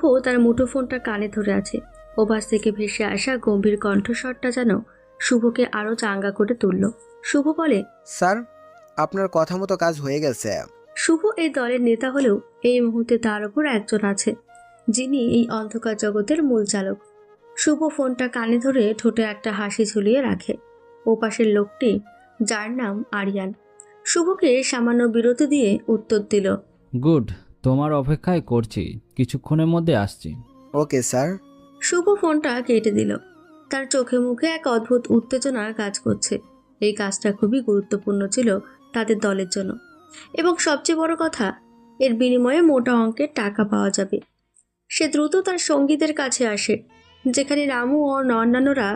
শুভ তার মুঠোফোনটা কানে ধরে আছে। ওপাশ থেকে ভেসে আসা গম্ভীর কণ্ঠস্বরটা যেন শুভকে আরো চাঙ্গা করে তুলল। শুভ বলে, স্যার, আপনার কথা মতো কাজ হয়ে গেছে। শুভ এই দলের নেতা হলেও এই মুহূর্তে তার উপর একজন আছে যিনি এই অন্ধকার জগতের মূল চালক। শুভ ফোনটা কানে ধরে ঠোঁটে একটা হাসি ঝুলিয়ে রাখে। ওপাশের লোকটি, যার নাম আরিয়ান, শুভকে সামান্য বিরতি দিয়ে উত্তর দিল, গুড, তোমার অপেক্ষায় করছি, কিছুক্ষণের মধ্যে আসছি। Okay sir. শুভ ফোনটা কেটে দিল। তার চোখে মুখে এক অদ্ভুত উত্তেজনা কাজ করছে। এই কাজটা খুবই গুরুত্বপূর্ণ ছিল তাদের দলের জন্য, এবং সবচেয়ে বড় কথা, এর বিনিময়ে মোটা অঙ্কের টাকা পাওয়া যাবে। সে দ্রুত তার সঙ্গীদের কাছে আসে, যেখানে রামু ও অন্যান্যরা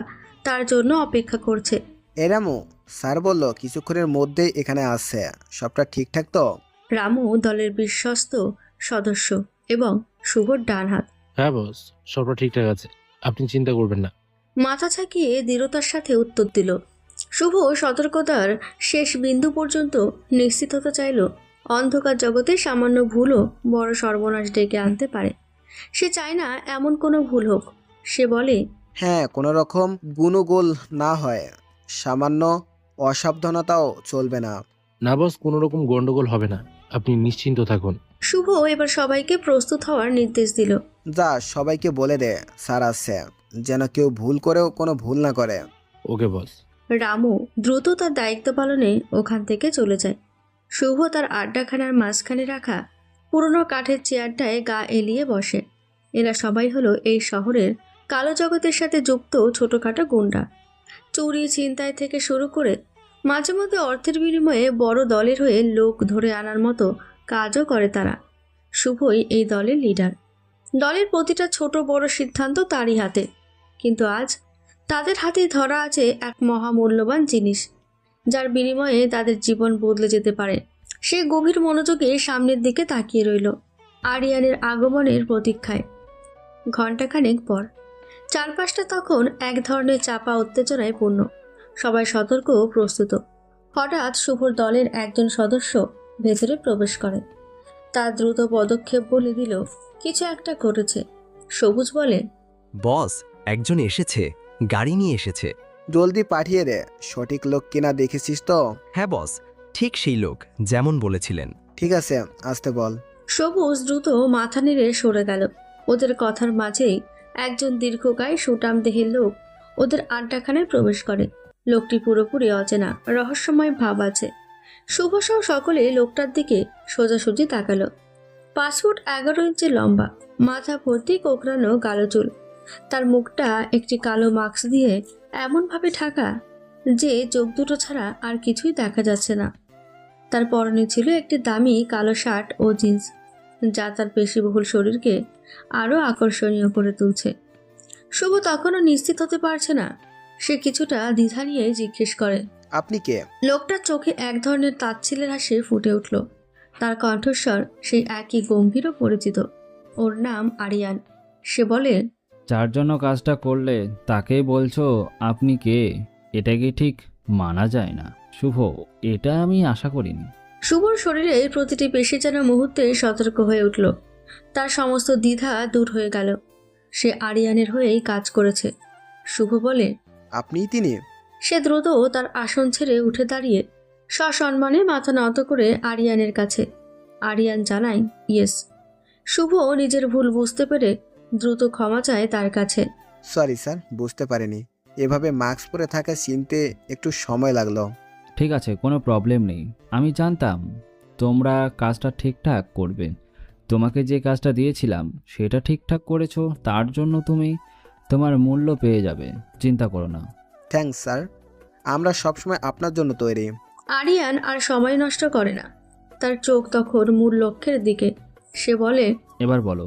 তার জন্য অপেক্ষা করছে। এরামু, স্যার বলল কিছুক্ষণের মধ্যেই এখানে আসছে। সবটা ঠিকঠাক তো? রামু দলের বিশ্বস্ত সদস্য এবং শুভর ডান হাত। হ্যাঁ বস, সবটা ঠিকঠাক আছে, আপনি চিন্তা করবেন না। মাথা ছাকিয়ে দৃঢ়তার সাথে উত্তর দিল। শুভ সতর্কতার শেষ বিন্দু পর্যন্ত নিশ্চিত হতে চাইল অন্ধকার জগতে সামান্য ভুলও বড় সর্বনাশ ডেকে আনতে পারে। সে চায় না এমন কোনো ভুল হোক। সে বলে, হ্যাঁ, কোনো রকম গুণগোল না হয়, সামান্য অসাবধানতাও চলবে না। না বস, কোনো রকম গন্ডগোল হবে না, আপনি নিশ্চিন্ত থাকুন। শুভ এবার সবাইকে প্রস্তুত হওয়ার নির্দেশ দিল। যা, সবাইকে বলে দে স্যার আসছে, যেন কেউ ভুল করেও কোনো ভুল না করে। ওকে বস। রামু দ্রুত তার দায়িত্ব পালনে ওখান থেকে চলে যায়। শুভ তার আড্ডাখানার মাঝখানে রাখা পুরনো কাঠের চেয়ারটায় গা এলিয়ে বসে। এরা সবাই হলো এই শহরের কালো জগতের সাথে যুক্ত ছোটখাটো গুন্ডা। চুরি ছিনতাই থেকে শুরু করে মাঝে মধ্যে অর্থের বিনিময়ে বড় দলের হয়ে লোক ধরে আনার মতো কাজও করে তারা। শুভই এই দলের লিডার। দলের প্রতিটা ছোট বড় সিদ্ধান্ত তারই হাতে। কিন্তু আজ তাদের হাতে ধরা আছে এক মহামূল্যবান জিনিস, যার বিনিময়ে তাদের জীবন বদলে যেতে পারে। সে গভীর মনোযোগে সামনের দিকে তাকিয়ে রইল, আরিয়ানের আগমনের প্রতীক্ষায়। ঘণ্টাখানেক পর চারপাশটা তখন এক ধরনের চাপা উত্তেজনায় পূর্ণ। সবাই সতর্ক ও প্রস্তুত। হঠাৎ শুভর দলের একজন সদস্য ভেতরে প্রবেশ করে। তার দ্রুত পদক্ষেপ বলে দিল কিছু একটা ঘটেছে। সবুজ বলে, বস, একজন এসেছে, গাড়ি নিয়ে এসেছে। জলদি পাঠিয়ে দে, সঠিক লোক কিনা দেখেছিস তো? হ্যাঁ বস, ঠিক সেই লোক, যেমন বলেছিলেন। ঠিক আছে, আসতে বল। সবুজ দ্রুত মাথা নেড়ে সরে গেল। ওদের কথার মাঝেই একজন দীর্ঘকায় সুটাম দেহের লোক ওদের আড্ডাখানায় প্রবেশ করে। লোকটি পুরোপুরি অচেনা, রহস্যময় ভাব আছে। শুভসহ সকলে লোকটার দিকে সোজাসুজি তাকালো। 5 ফুট 11 ইঞ্চি লম্বা, মাথা ভর্তি কোঁকড়ানো কালো চুল। তার মুখটা একটি কালো মাস্ক দিয়ে এমনভাবে ঢাকা যে চোখ দুটো ছাড়া আর কিছুই দেখা যাচ্ছে না। তার পরনে ছিল একটি দামি কালো শার্ট ও জিন্স, যা তার পেশিবহুল শরীরকে আরও আকর্ষণীয় করে তুলছে। শুভ তখনও নিশ্চিত হতে পারছে না। সে কিছুটা দ্বিধা নিয়ে জিজ্ঞেস করে, আপনি কে? লোকটার চোখে এক ধরনের তাচ্ছিল্যের হাসি ফুটে উঠল। তার কণ্ঠস্বর সেই একই গম্ভীর ও পরিচিত। ওর নাম আরিয়ান। সে বলে, যার জন্য কাজটা করলে তাকেই বলছো আপনি কে? এটা কি ঠিক মানা যায় না শুভ, এটা আমি আশা করিনি। শুভর শরীরে প্রতিটি পেশি যেন মুহূর্তে সতর্ক হয়ে উঠল। তার সমস্ত দ্বিধা দূর হয়ে গেল। সে আরিয়ানের হয়েই কাজ করেছে। শুভ বলে, আপনিই তিনি? সে দ্রুত তার আসন ছেড়ে উঠে দাঁড়িয়ে সসম্মানে মাথা নত করে আরিয়ানের কাছে। আরিয়ান জানায় ইয়েস। শুভ নিজের ভুল বুঝতে পেরে দ্রুত ক্ষমা চায় তার কাছে। সরি স্যার, বুঝতে পারিনি। এভাবে মাস্ক পরে থাকা চিনতে একটু সময় লাগলো। ঠিক আছে, কোনো প্রবলেম নেই। আমি জানতাম তোমরা কাজটা ঠিকঠাক করবে। তোমাকে যে কাজটা দিয়েছিলাম সেটা ঠিকঠাক করেছো, তার জন্য তুমি তোমার মূল্য পেয়ে যাবে, চিন্তা করো না। থ্যাঙ্কস স্যার, আমরা সবসময় আপনার জন্য তৈরি। আরিয়ান আর সময় নষ্ট করে না। তার চোখ তখন মূল লক্ষ্যের দিকে। সে বলে, এবার বলো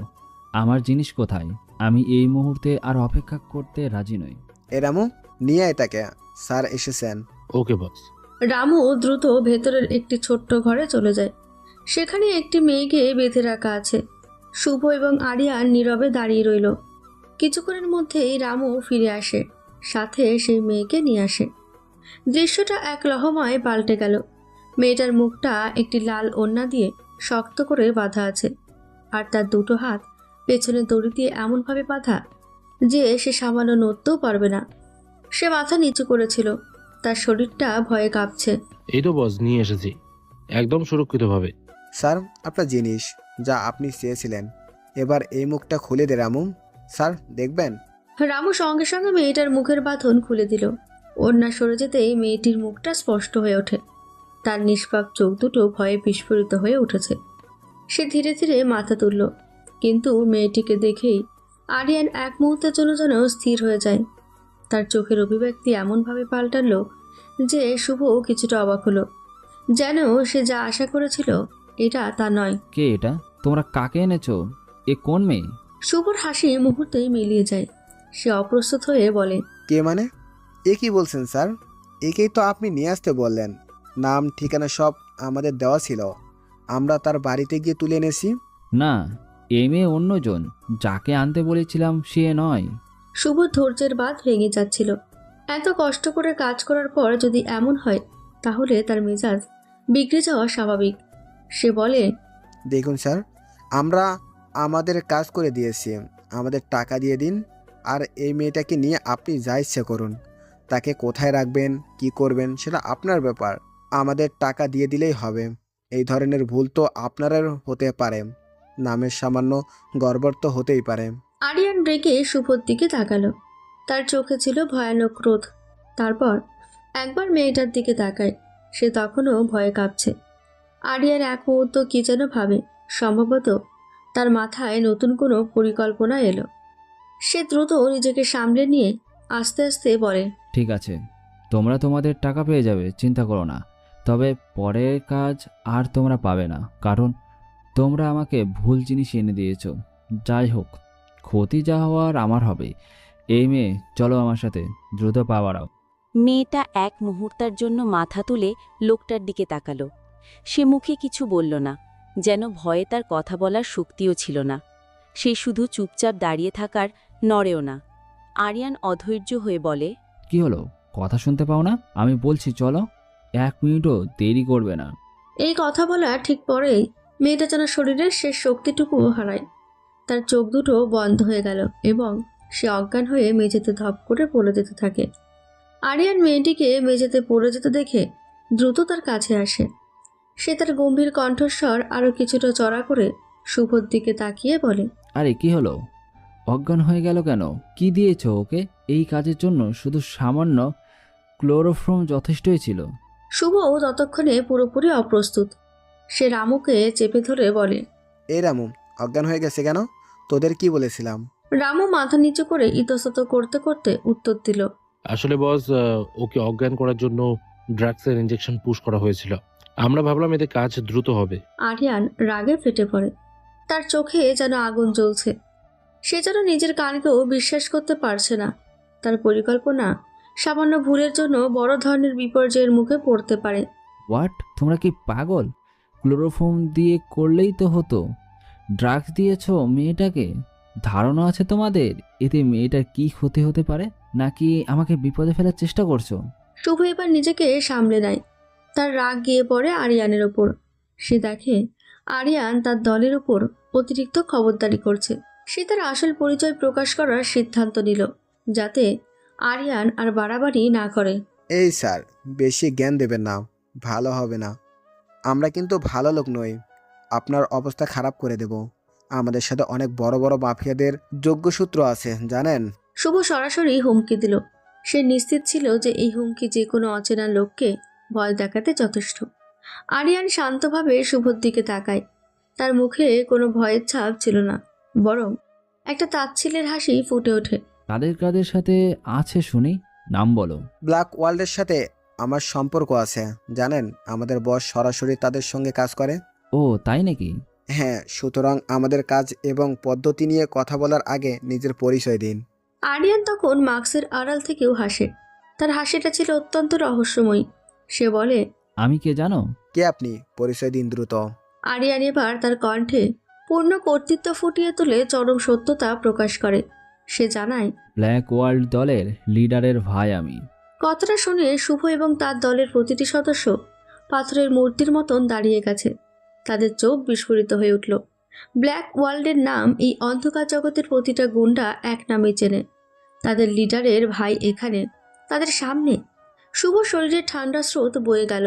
আমার জিনিস কোথায়? আমি এই মুহূর্তে আর অপেক্ষা করতে রাজি নই। এরামু, নিয়ে আয় তাকে, স্যার এসেছেন। ওকে বস। রামু দ্রুত ভেতরের একটি ছোট্ট ঘরে চলে যায়। সেখানে একটি মেয়েকে বেঁধে রাখা আছে। শুভ এবং আরিয়ান নীরবে দাঁড়িয়ে রইল। কিছুক্ষণের মধ্যেই রামু ফিরে আসে, সাথে সেই মেয়েকে নিয়ে আসে। দৃশ্যটা এক লহমায় পাল্টে গেল। মেয়েটার মুখটা একটি লাল ওড়না দিয়ে শক্ত করে বাঁধা আছে, আর তার দুটো হাত পেছনে দড়ি দিয়ে এমনভাবে বাঁধা যে সে সামান্য নড়তেও পারবে না। সে মাথা নিচু করেছিল, তার শরীরটা ভয়ে কাঁপছে। এই তো বস, নিয়ে এসেছি একদম সুরক্ষিতভাবে। স্যার, আপনার জিনিস যা আপনি চেয়েছিলেন। এবার এই মুখটা খুলে দে রামু। স্যার দেখবেন। রামু সঙ্গে সঙ্গে মেয়েটার মুখের বাঁধন খুলে দিল। ওড়না সরে যেতেই মেয়েটির মুখটা স্পষ্ট হয়ে ওঠে। তার নিষ্পাপ চোখ দুটো ভয়ে বিস্ফোরিত হয়ে উঠেছে। সে ধীরে ধীরে মাথা তুলল, কিন্তু মেয়েটিকে দেখেই আরিয়ান এক মুহূর্তের জন্য যেন স্থির হয়ে যায়। তার চোখের অভিব্যক্তি এমনভাবে পাল্টালো যে শুভ কিছুটা অবাক হলো। যেন সে যা আশা করেছিল এটা তা নয়। কে এটা? তোমরা কাকে এনেছো? এ কোন মেয়ে? শুভর হাসি মুহূর্তেই মিলিয়ে যায়। সে অপ্রস্তুত হয়ে বলে, কে মানে? এ কি বলছেন স্যার? একেই তো আপনি নিয়ে আসতে বললেন। নাম ঠিকানা সব আমাদের দেওয়া ছিল, আমরা তার বাড়িতে গিয়ে তুলে এনেছি। না, এ মেয়ে অন্যজন। যাকে আনতে বলেছিলাম সে নয়। শুভ ধৈর্যের বাঁধ ভেঙে যাচ্ছিল। এত কষ্ট করে কাজ করার পর যদি এমন হয় তাহলে তার মেজাজ বিগড়ে যাওয়া স্বাভাবিক। সে বলে, দেখুন স্যার, আমরা আমাদের কাজ করে দিয়েছি, আমাদের টাকা দিয়ে দিন। আর এই মেয়েটাকে নিয়ে আপনি যা ইচ্ছে করুন। তাকে কোথায় রাখবেন, কি করবেন সেটা আপনার ব্যাপার। আমাদের টাকা দিয়ে দিলেই হবে। এই ধরনের ভুল তো আপনারও হতে পারে, নামের সামান্য গড়বড় তো হতেই পারে। আরিয়ান রেগে শুভর দিকে তাকালো। তার চোখে ছিল ভয়ানক ক্রোধ। তারপর একবার মেয়েটার দিকে তাকায়। সে তখনও ভয়ে কাঁপছে। আরিয়ান এক মুহূর্ত কি যেন ভাবে। সম্ভবত তার মাথায় নতুন কোনো পরিকল্পনা এলো। সে দ্রুত নিজেকে সামলে নিয়ে আস্তে আস্তে বলে, ঠিক আছে, তোমরা তোমাদের টাকা পেয়ে যাবে, চিন্তা করো না। তবে পরের কাজ আর তোমরা পাবে না, কারণ তোমরা আমাকে ভুল জিনিস এনে দিয়েছো। যাই হোক, ক্ষতি যা হওয়ার আমার হবে। এই মেয়ে, চলো আমার সাথে, দ্রুত পা বাড়াও। মেয়েটা এক মুহূর্তের জন্য মাথা তুলে লোকটার দিকে তাকালো। সে মুখে কিছু বলল না, যেন ভয়ে তার কথা বলার শক্তিও ছিল না। সে শুধু চুপচাপ দাঁড়িয়ে থাকার, নড়েও না। আরিয়ান অধৈর্য হয়ে বলে, কি হলো? কথা শুনতে পাও না? আমি বলছি চলো, 1 মিনিটও দেরি করবে না। এই কথা বলা ঠিক পরেই মেয়েটা যেন শরীরের শেষ শক্তিটুকু হারায়। তার চোখ দুটো বন্ধ হয়ে গেল এবং সে অজ্ঞান হয়ে মেঝেতে ধপ করে পড়ে যেতে থাকে। আরিয়ান মেয়েটিকে মেঝেতে পড়ে যেতে দেখে দ্রুত তার কাছে আসে। সে তার গম্ভীর কণ্ঠস্বর আরও কিছুটা চড়া করে শুভর দিকে তাকিয়ে বলে, আরে কি হলো? অজ্ঞান হয়ে গেল কেন? কি দিয়েছো ওকে? এই কাজের জন্য শুধু সামান্য ক্লোরোফর্ম যথেষ্টই ছিল। শুভও ততক্ষণে পুরোপুরি অপ্রস্তুত। সে রামুকে চেপে ধরে বলে, এই রামু, অজ্ঞান হয়ে গেছে কেন? তোদের কি বলেছিলাম? রামু মাথা নিচু করে ইতস্তত করতে করতে উত্তর দিল, আসলে বস, ওকে অজ্ঞান করার জন্য ড্রাগসের ইনজেকশন পুশ করা হয়েছিল। আমরা ভাবলাম এতে কাজ দ্রুত হবে। আরিয়ান রাগে ফেটে পড়ে। তার চোখে যেন আগুন জ্বলছে। সে যেন নিজের কানকেও বিশ্বাস করতে পারছে না। তার পরিকল্পনা সামান্য ভুলের জন্য বড় ধরনের বিপর্যয়ের মুখে পড়তে পারে। হোয়াট? তোমরা কি পাগল? ক্লোরোফর্ম দিয়ে করলেই তো হতো। ড্রাগস দিয়েছো মেয়েটাকে? ধারণা আছে তোমাদের এতে মেয়েটার কি ক্ষতি হতে পারে? নাকি আমাকে বিপদে ফেলার চেষ্টা করছো? শুভ এবার নিজেকে সামলে নেয়। তার রাগ গিয়ে পড়ে আরিয়ানের ওপর। সে দেখে আরিয়ান তার দলের ওপর অতিরিক্ত খবরদারি করছে। সে তার আসল পরিচয় প্রকাশ করার সিদ্ধান্ত নিল, যাতে আরিয়ান আর বাড়াবাড়ি না করে। এই স্যার, বেশি জ্ঞান দেবেন না, ভালো হবে না। আমরা কিন্তু ভালো লোক নই, আপনার অবস্থা খারাপ করে দেব। আমাদের সাথে অনেক বড় বড় মাফিয়াদের যোগ্যসূত্র আছে জানেন। শুভ সরাসরি হুমকি দিল। সে নিশ্চিত ছিল যে এই হুমকি যে কোনো অচেনা লোককে ভয় দেখাতে যথেষ্ট। আরিয়ান শান্তভাবে শুভর দিকে তাকায়। তার মুখে কোনো ভয়ের ছাপ ছিল না, বরং একটা তাচ্ছিল্যের হাসি ফুটে ওঠে। কাদের কাদের সাথে আছে শুনি, নাম বলো। ব্ল্যাক ওয়ার্ল্ডের সাথে আমার সম্পর্ক আছে জানেন, আমাদের বস সরাসরি তাদের সঙ্গে কাজ করে। ও তাই নাকি? হ্যাঁ, সুতরাং আমাদের কাজ এবং পদ্ধতি নিয়ে কথা বলার আগে নিজের পরিচয় দিন। আরিয়ান তখন মাস্কের আড়াল থেকেও হাসে। তার হাসিটা ছিল অত্যন্ত রহস্যময়ী। সে বলে, আমি কে জানো? কে আপনি? পরিচয় দিন দ্রুত। আরিয়ান এবার তার কণ্ঠে পূর্ণ কর্তৃত্ব ফুটিয়ে তুলে চরম সত্যতা প্রকাশ করে। সে জানায়, ব্ল্যাক ওয়ার্ল্ড দলের লিডারের ভাই আমি। কথাটা শুনে শুভ এবং তার দলের প্রতিটি সদস্য পাথরের মূর্তির মতন দাঁড়িয়ে গেছে। তাদের চোখ বিস্ফোরিত হয়ে উঠল। ব্ল্যাক ওয়ার্ল্ডের নাম এই অন্ধকার জগতের প্রতিটা গুন্ডা এক নামে চেনে। তাদের লিডারের ভাই এখানে, তাদের সামনে। শুভ শরীরে ঠান্ডা স্রোত বয়ে গেল।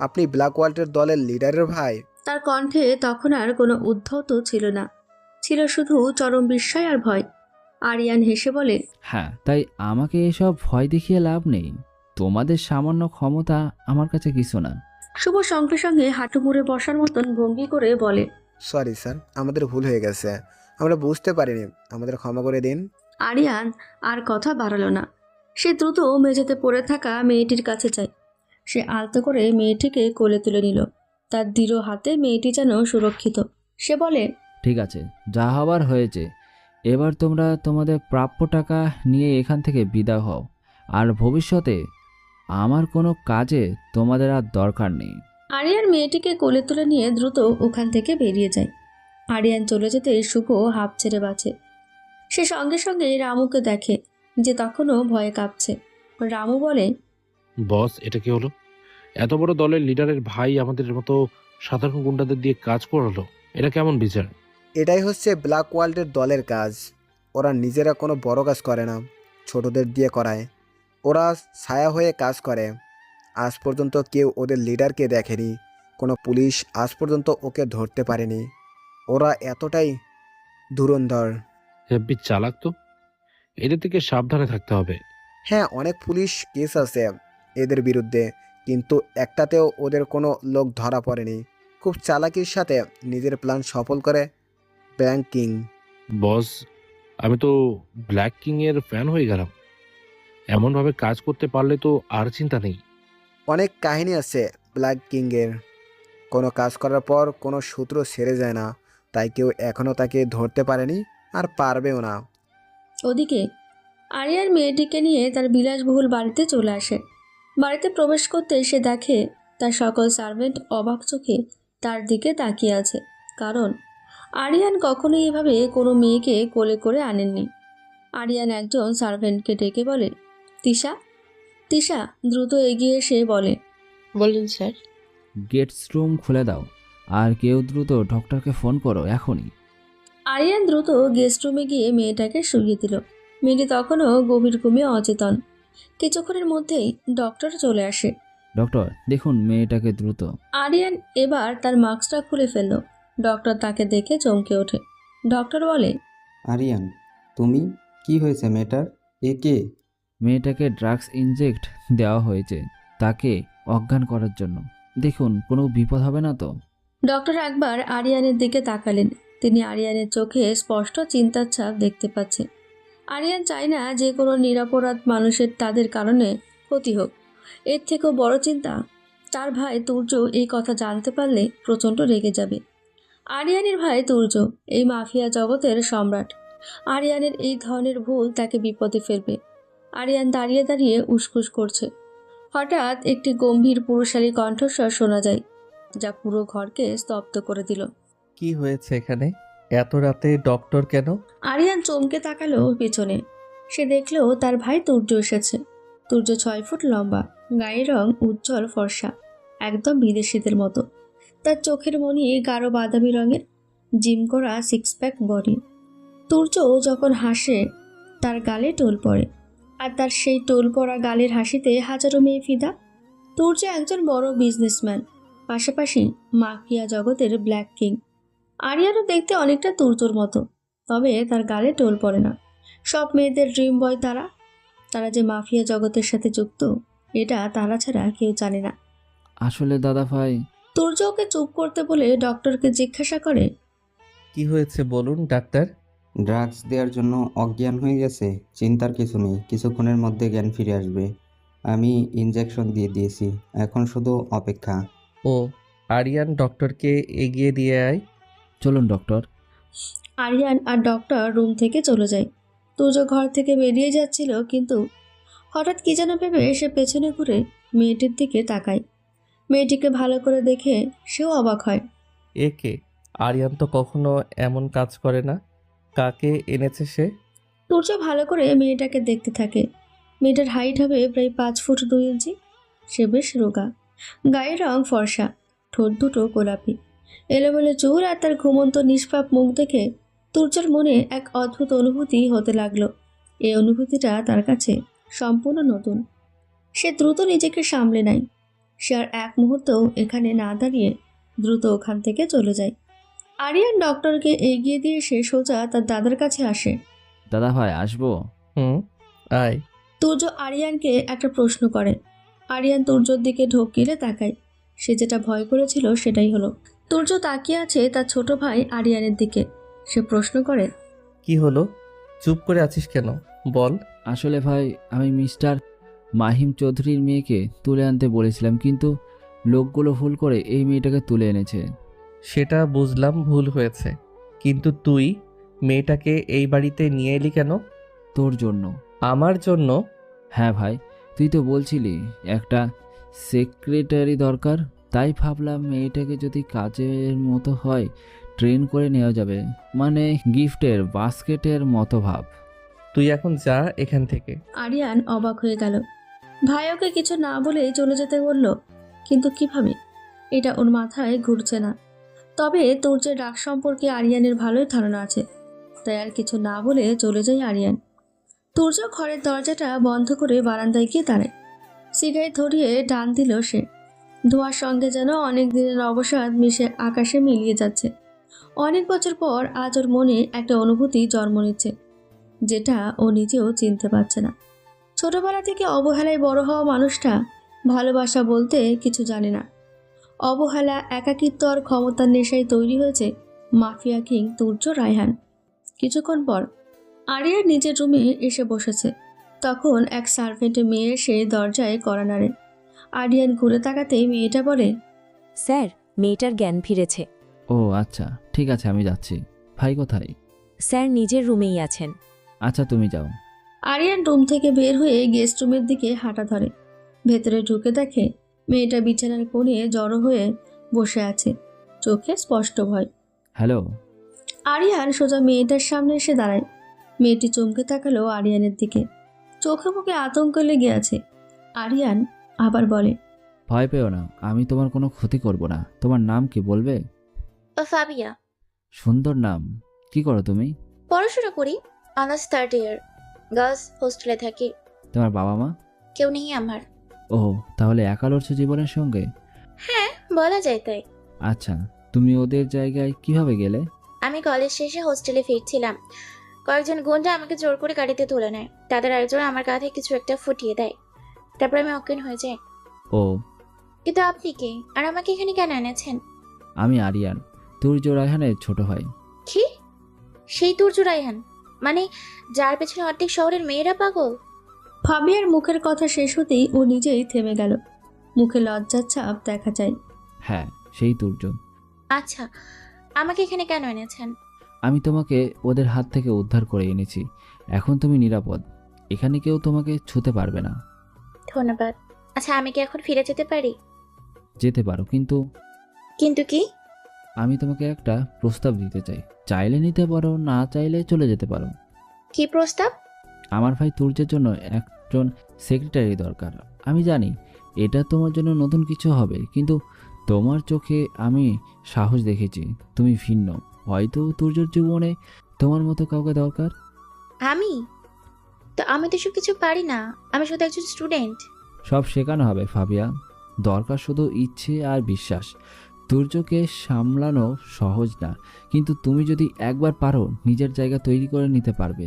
আপনি ব্ল্যাক ওয়ার্ল্ডের দলের লিডারের ভাই? তার কণ্ঠে তখন আর কোনো উদ্ধত ছিল না, ছিল শুধু চরম বিস্ময় আর ভয়। আরিয়ান হেসে বলে, হ্যাঁ, তাই আমাকে এসব ভয় দেখিয়ে লাভ নেই। তোমাদের সামান্য ক্ষমতা আমার কাছে কিছু না। শুভ সঙ্গে সঙ্গে হাঁটু মুড়ে বসার মতন ভঙ্গি করে বলে, সরি স্যার, আমাদের ভুল হয়ে গেছে, আমরা বুঝতে পারিনি, আমাদের ক্ষমা করে দিন। আরিয়ান আর কথা বাড়ালো না। সে দ্রুত মেঝেতে পড়ে থাকা মেয়েটির কাছে যায়। সে আলতো করে মেয়েটিকে কোলে তুলে নিল। তার দৃঢ় হাতে মেয়েটি যেন সুরক্ষিত। সে বলে, ঠিক আছে, যা হবার হয়েছে। এবার তোমরা তোমাদের প্রাপ্য টাকা নিয়ে এখান থেকে বিদায় হও। আর ভবিষ্যতে আমার কোনো কাজে তোমাদের আর দরকার নেই। আরিয়ান মেয়েটিকে কোলে তুলে নিয়ে দ্রুত ওখান থেকে বেরিয়ে যায়। আরিয়ান চলে যেতে শুভ হাঁপ ছেড়ে বাঁচে। সে সঙ্গে সঙ্গে রামুকে দেখে, যে তখনও ভয়ে কাঁপছে। রামু বলে, বস, এটা কি হলো? এত বড় দলের লিডারের ভাই আমাদের মতো সাধারণ গুন্ডাদের দিয়ে কাজ করালো, এটা কেমন বিচার? এটাই হচ্ছে ব্ল্যাক ওয়ার্ল্ডের দলের কাজ। ওরা নিজেরা কোনো বড় কাজ করে না, ছোটদের দিয়ে করায়। ওরা ছায়া হয়ে কাজ করে। আজ পর্যন্ত কেউ ওদের লিডারকে দেখেনি, কোনো পুলিশ আজ পর্যন্ত ওকে ধরতে পারেনি। ওরা এতটাই ধুরন্ধর। হেব্বি চালাক তো, এদের থেকে সাবধানে থাকতে হবে। হ্যাঁ, অনেক পুলিশ কেস আছে এদের বিরুদ্ধে, কিন্তু একটাতেও ওদের কোনো লোক ধরা পড়েনি। খুব চালাকির সাথে নিজের প্ল্যান সফল করে ব্ল্যাক কিং। বস, আমি তো ব্ল্যাক কিং এর ফ্যান হয়ে গেলাম। এমনভাবে কাজ করতে পারলে তো আর চিন্তা নেই। অনেক কাহিনী আছে ব্ল্যাক কিংয়ের। কোনো কাজ করার পর কোনো সূত্র ছেড়ে যায় না, তাই কেউ এখনও তাকে ধরতে পারেনি, আর পারবেও না। ওদিকে আরিয়ার মেয়েটিকে নিয়ে তার বিলাসবহুল বাড়িতে চলে আসে। বাড়িতে প্রবেশ করতে সে দেখে তার সকল সার্ভেন্ট অবাক চোখে তার দিকে তাকিয়ে আছে। কারণ আরিয়ান কখনোই এভাবে কোনো মেয়েকে কোলে করে আনেননি। আরিয়ান একজন সার্ভেন্টকে ডেকে বলে, তিশা। তিশা দ্রুত এগিয়ে এসে বলে, বলুন স্যার। গেটস রুম খুলে দাও, আর কেউ দ্রুত ডক্টরকে ফোন করো এখনই। আরিয়ান দ্রুত গেস্ট রুমে গিয়ে মেয়েটাকে শুইয়ে দিল। মেয়েটি তখনও গভীর ঘুমে অচেতন। কিছুক্ষণের মধ্যেই ডক্টর চলে আসে। ডক্টর, দেখুন মেয়েটাকে দ্রুত। আরিয়ান এবার তার মাস্কটা খুলে ফেলল। ডক্টর তাকে দেখে চমকে ওঠে। ডক্টর বলে, আরিয়ান, তুমি? কি হয়েছে মেয়েটার? এ কে? মেয়েটাকে ড্রাগস ইনজেক্ট দেওয়া হয়েছে, তাকে অজ্ঞান করার জন্য। দেখুন কোনো বিপদ হবে না তো? ডক্টর একবার আরিয়ানের দিকে তাকালেন। তিনি আরিয়ানের চোখে স্পষ্ট চিন্তার ছাপ দেখতে পাচ্ছে। আরিয়ান চায় না যে কোনো নিরপরাধ মানুষের তাদের কারণে ক্ষতি হোক। এর থেকেও বড় চিন্তা, তার ভাই তুর্য এই কথা জানতে পারলে প্রচণ্ড রেগে যাবে। আরিয়ানের ভাই তুর্য এই মাফিয়া জগতের সম্রাট। আরিয়ানের এই ধরনের ভুল তাকে বিপদে ফেলবে। আরিয়ান দাঁড়িয়ে দাঁড়িয়ে উসখুস করছে। হঠাৎ একটি গম্ভীর পুরুষালী কণ্ঠস্বর শোনা যায়, যা পুরো ঘরকে স্তব্ধ করে দিল। কি হয়েছে এখানে? এত রাতে ডক্টর কেন? আরিয়ান চমকে তাকালো পেছনে। সে দেখলো তার ভাই তুর্য এসেছে। তুর্য 6 ফুট লম্বা, গায়ের রং উজ্জ্বল ফর্সা, একদম বিদেশিদের মতো। তার চোখের মনি গাঢ় বাদামি রঙের, জিম করা 6 প্যাক বডি। তুর্য যখন হাসে তার গালে টোল পড়ে, আর তার সেই টোল পড়া গালের হাসিতে হাজারো মেয়ে ফিদা। তুর্য একজন বড় বিজনেসম্যান, পাশাপাশি মাফিয়া জগতের ব্ল্যাক কিং। আরিয়ানও দেখতে অনেকটা তুর্যর মতো, তবে তার গালে টোল পড়ে না। সব মেয়েদের ড্রিম বয় তারা। তারা যে মাফিয়া জগতের সাথে যুক্ত, এটা তারা ছাড়া কেউ জানে না। আসলে দাদা ভাই। তুর্য ওকে চুপ করতে বলে ডক্টরকে জিজ্ঞাসা করে, কি হয়েছে বলুন ডাক্তার। ড্রাগস দেওয়ার জন্য অজ্ঞান হয়ে গেছে? চিন্তার কিছু নেই, কিছুক্ষণের মধ্যে জ্ঞান ফিরে আসবে। আমি ইনজেকশন দিয়ে দিয়েছি, এখন শুধু অপেক্ষা। ও, আরিয়ান, ডক্টরকে এগিয়ে দিয়ে আয়। চলুন ডক্টর। আরিয়ান আর ডক্টর রুম থেকে চলে যায়। তুর্য ঘর থেকে বেরিয়ে যাচ্ছিল, কিন্তু হঠাৎ কি যেন ভেবে সে পেছনে ঘুরে মেয়েটির দিকে তাকায়। মেয়েটিকে ভালো করে দেখে সেও অবাক হয়। এ কে? আরিয়ান তো কখনো এমন কাজ করে না। কাকে এনেছে সে? তুর্য ভালো করে মেয়েটাকে দেখতে থাকে। মেয়েটার হাইট হবে প্রায় 5 ফুট 2 ইঞ্চি। সে বেশ রোগা, গায়ের রং ফর্সা, ঠোঁট দুটো গোলাপি, এলোমেলো চুল আর তার ঘুমন্ত নিষ্পাপ মুখ দেখে তুর্যর মনে এক অদ্ভুত অনুভূতি হতে লাগলো। এই অনুভূতিটা তার কাছে সম্পূর্ণ নতুন। সে দ্রুত নিজেকে সামলে নেয়। সে আর এক মুহূর্তও এখানে না দাঁড়িয়ে দ্রুত ওখান থেকে চলে যায়। আরিয়ান ডক্টরকে এগিয়ে দিয়ে সে সোজা তার দাদার কাছে আসে। দাদা ভাই আসবো? হুম, আয়। তুর্য আরিয়ানকে একটা প্রশ্ন করে। আরিয়ান তুর্যর দিকে ঢোক গিলে তাকায়। সে যেটা ভয় করেছিল সেটাই হলো। তুর্য তাকিয়ে আছে তার ছোট ভাই আরিয়ানের দিকে। সে প্রশ্ন করে, কি হলো? চুপ করে আছিস কেন? বল। আসলে ভাই, আমি মিস্টার মাহিম চৌধুরীর মেয়েকে তুলে আনতে বলেছিলাম, কিন্তু লোকগুলো ভুল করে এই মেয়েটাকে তুলে এনেছে। সেটা বুঝলাম, ভুল হয়েছে, কিন্তু তুই মেয়েটাকে এই বাড়িতে নিয়ে এলি কেন? তোর জন্য। আমার জন্য? হ্যাঁ ভাই, তুই তো বলছিলি একটা সেক্রেটারি দরকার, তাই ভাবলাম মেয়েটাকে যদি কাজের মতো হয় ট্রেন করে নেওয়া যাবে, মানে গিফটের বাস্কেটের মতো ভাব। তুই এখন যা এখান থেকে। আরিয়ান অবাক হয়ে গেল। ভাই ওকে কিছু না বলেই চলে যেতে বলল, কিন্তু কিভাবে? এটা ওর মাথায় ঘুরছে না। তবে তুর্যের রাগ সম্পর্কে আরিয়ানের ভালোই ধারণা আছে, তাই আর কিছু না বলে চলে যায় আরিয়ান। তুর্য ঘরের দরজাটা বন্ধ করে বারান্দায় গিয়ে দাঁড়ায়। সিগারেট ধরিয়ে টান দিল সে। ধোঁয়ার সঙ্গে যেন অনেক দিনের অবসাদ মিশে আকাশে মিলিয়ে যাচ্ছে। অনেক বছর পর আজ ওর মনে একটা অনুভূতি জন্ম নিচ্ছে, যেটা ও নিজেও চিনতে পারছে না। ছোটবেলা থেকে অবহেলায় বড় হওয়া মানুষটা ভালোবাসা বলতে কিছু জানে না। অবহেলা, একাকিত্ব আর ক্ষমতার নেশায় তৈরি হয়েছে মাফিয়া কিং তুর্য রায়হান। কিছুক্ষণ পর আরিয়ান নিজের রুমে এসে বসেছে। তখন এক সার্ভেন্টের মেয়ে এসে দরজায় কড়া নাড়ে। আরিয়ান ঘুরে তাকাতেই মেয়েটা বলে, স্যার, মেয়েটার জ্ঞান ফিরেছে। ও আচ্ছা, ঠিক আছে, আমি যাচ্ছি। ভাই কোথায়? স্যার নিজের রুমেই আছেন। আচ্ছা, তুমি যাও। আরিয়ান রুম থেকে বের হয়ে গেস্ট রুমের দিকে হাঁটা ধরে। ভেতরে ঢুকে দেখে মেয়েটা বিছানার কোণে জড়ো হয়ে বসে আছে, চোখে স্পষ্ট ভয়। হ্যালো। আরিয়ান সোজা মেয়েটার সামনে এসে দাঁড়ায়। মেয়েটি চমকে তাকালো আরিয়ানের দিকে, চোখে মুখে আতঙ্ক লেগে আছে। আরিয়ান আবার বলে, ভয় পেও না, আমি তোমার কোনো ক্ষতি করব না। তোমার নাম কি বলবে? ফাবিয়া। সুন্দর নাম। কি করো তুমি? পড়াশোনা করি, অনার্স থার্ড ইয়ার, গার্লস হোস্টেলে থাকি। তোমার বাবা মা? কেউ নেই আমার। ও, তাহলে একা লড়ছো জীবনের সঙ্গে? হ্যাঁ, বলা যায় তাই। আচ্ছা, তুমি ওদের জায়গায় কিভাবে গেলে? আমি কলেজ শেষে হোস্টেলে ফিরছিলাম। কয়েকজন গুন্ডা আমাকে জোর করে গাড়িতে তুলে নেয়। তাদের একজন আমার কাঁধে কিছু একটা ফুটিয়ে দেয়। তারপর আমি অজ্ঞান হয়ে যাই। ও, কিন্তু আপনি কে, আর আমাকে এখানে কেন এনেছেন? আমি আরিয়ান, তুর্য রায়হানের ছোট ভাই। কি? সেই তুর্য রায়হান? মানে যার পেছনে অর্ধেক শহরের মেয়েরা পাগল? ফাবিয়ার মুখের কথা শেষ হতেই ও নিজেই থেমে গেল। মুখে লজ্জার ছাপ দেখা যায়। হ্যাঁ, সেই তুর্য। আচ্ছা, আমাকে এখানে কেন এনেছেন? আমি তোমাকে ওদের হাত থেকে উদ্ধার করে এনেছি। এখন তুমি নিরাপদ। এখানে কেউ তোমাকে ছুতে পারবে না। ধন্যবাদ। আচ্ছা, আমি কি এখন ফিরে যেতে পারি? যেতে পারো, কিন্তু কিন্তু কি? আমি তোমাকে একটা প্রস্তাব দিতে চাই। চাইলে নিতে পারো, না চাইলে চলে যেতে পারো। কি প্রস্তাব? আমার ভাই তুর্যের জন্য একজন সেক্রেটারি দরকার। আমি জানি এটা তোমার জন্য নতুন কিছু হবে, কিন্তু তোমার চোখে আমি সাহস দেখেছি। তুমি ভিন্ন, হয়তো তুর্যের জীবনে তোমার মতো কাউকে দরকার। আমি তো সব কিছু পারি না। আমি শুধু একজন স্টুডেন্ট। সব শেখানো হবে ফাবিয়া, দরকার শুধু ইচ্ছে আর বিশ্বাস। তুর্যকে সামলানো সহজ না, কিন্তু তুমি যদি একবার পারো নিজের জায়গা তৈরি করে নিতে পারবে।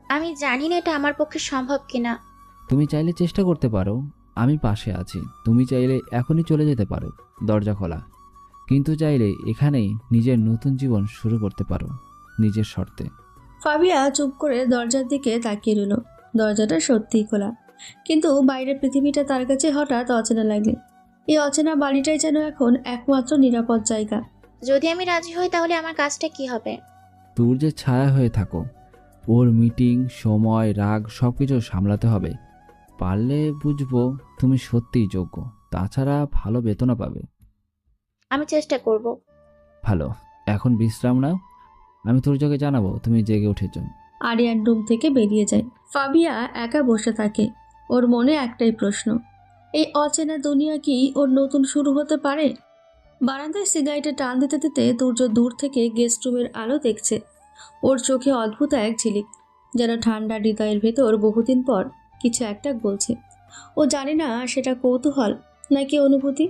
আমি জানি না এটা আমার পক্ষে সম্ভব কিনা। তুমি চাইলে চেষ্টা করতে পারো, আমি পাশে আছি। তুমি চাইলে এখনই চলে যেতে পারো, দরজা খোলা। কিন্তু চাইলে এখানেই নিজের নতুন জীবন শুরু করতে পারো, নিজের শর্তে। ফাবিয়া চুপ করে দরজার দিকে তাকিয়ে রইল। দরজাটা সত্যিই খোলা, কিন্তু বাইরের পৃথিবীটা তার কাছে হঠাৎ অচেনা লাগে। এই অচেনা বাড়িটাই যেন এখন একমাত্র নিরাপদ জায়গা। যদি আমি রাজি হই তাহলে আমার কাজটা কি হবে? তুর্যের ছায়া হয়ে থাকো। ওর মিটিং, সময়, রাগ সবকিছু সামলাতে হবে। পারলে বুঝবো তুমি সত্যিই যোগ্য। তাছাড়া ভালো বেতনও পাবে। আমি চেষ্টা করব। ভালো, এখন বিশ্রাম নাও। আমি তুর্যকে জানাবো তুমি জেগে উঠেছ। আরিয়ান রুম থেকে বেরিয়ে যায়। ফাবিয়া একা বসে থাকে। ওর মনে একটাই প্রশ্ন, এই অচেনা দুনিয়া কি ওর নতুন শুরু হতে পারে? বারান্দায় সিগারেটে টান দিতে দিতে তুর্য দূর থেকে গেস্ট রুমের আলো দেখছে। ওর চোখে অদ্ভুত এক ঝিলিক, যেন ঠান্ডা হৃদয়ের ভেতর বহুদিন পর কিছু একটা বলছে। ও জানে না সেটা কৌতূহল নাকি অনুভূতি,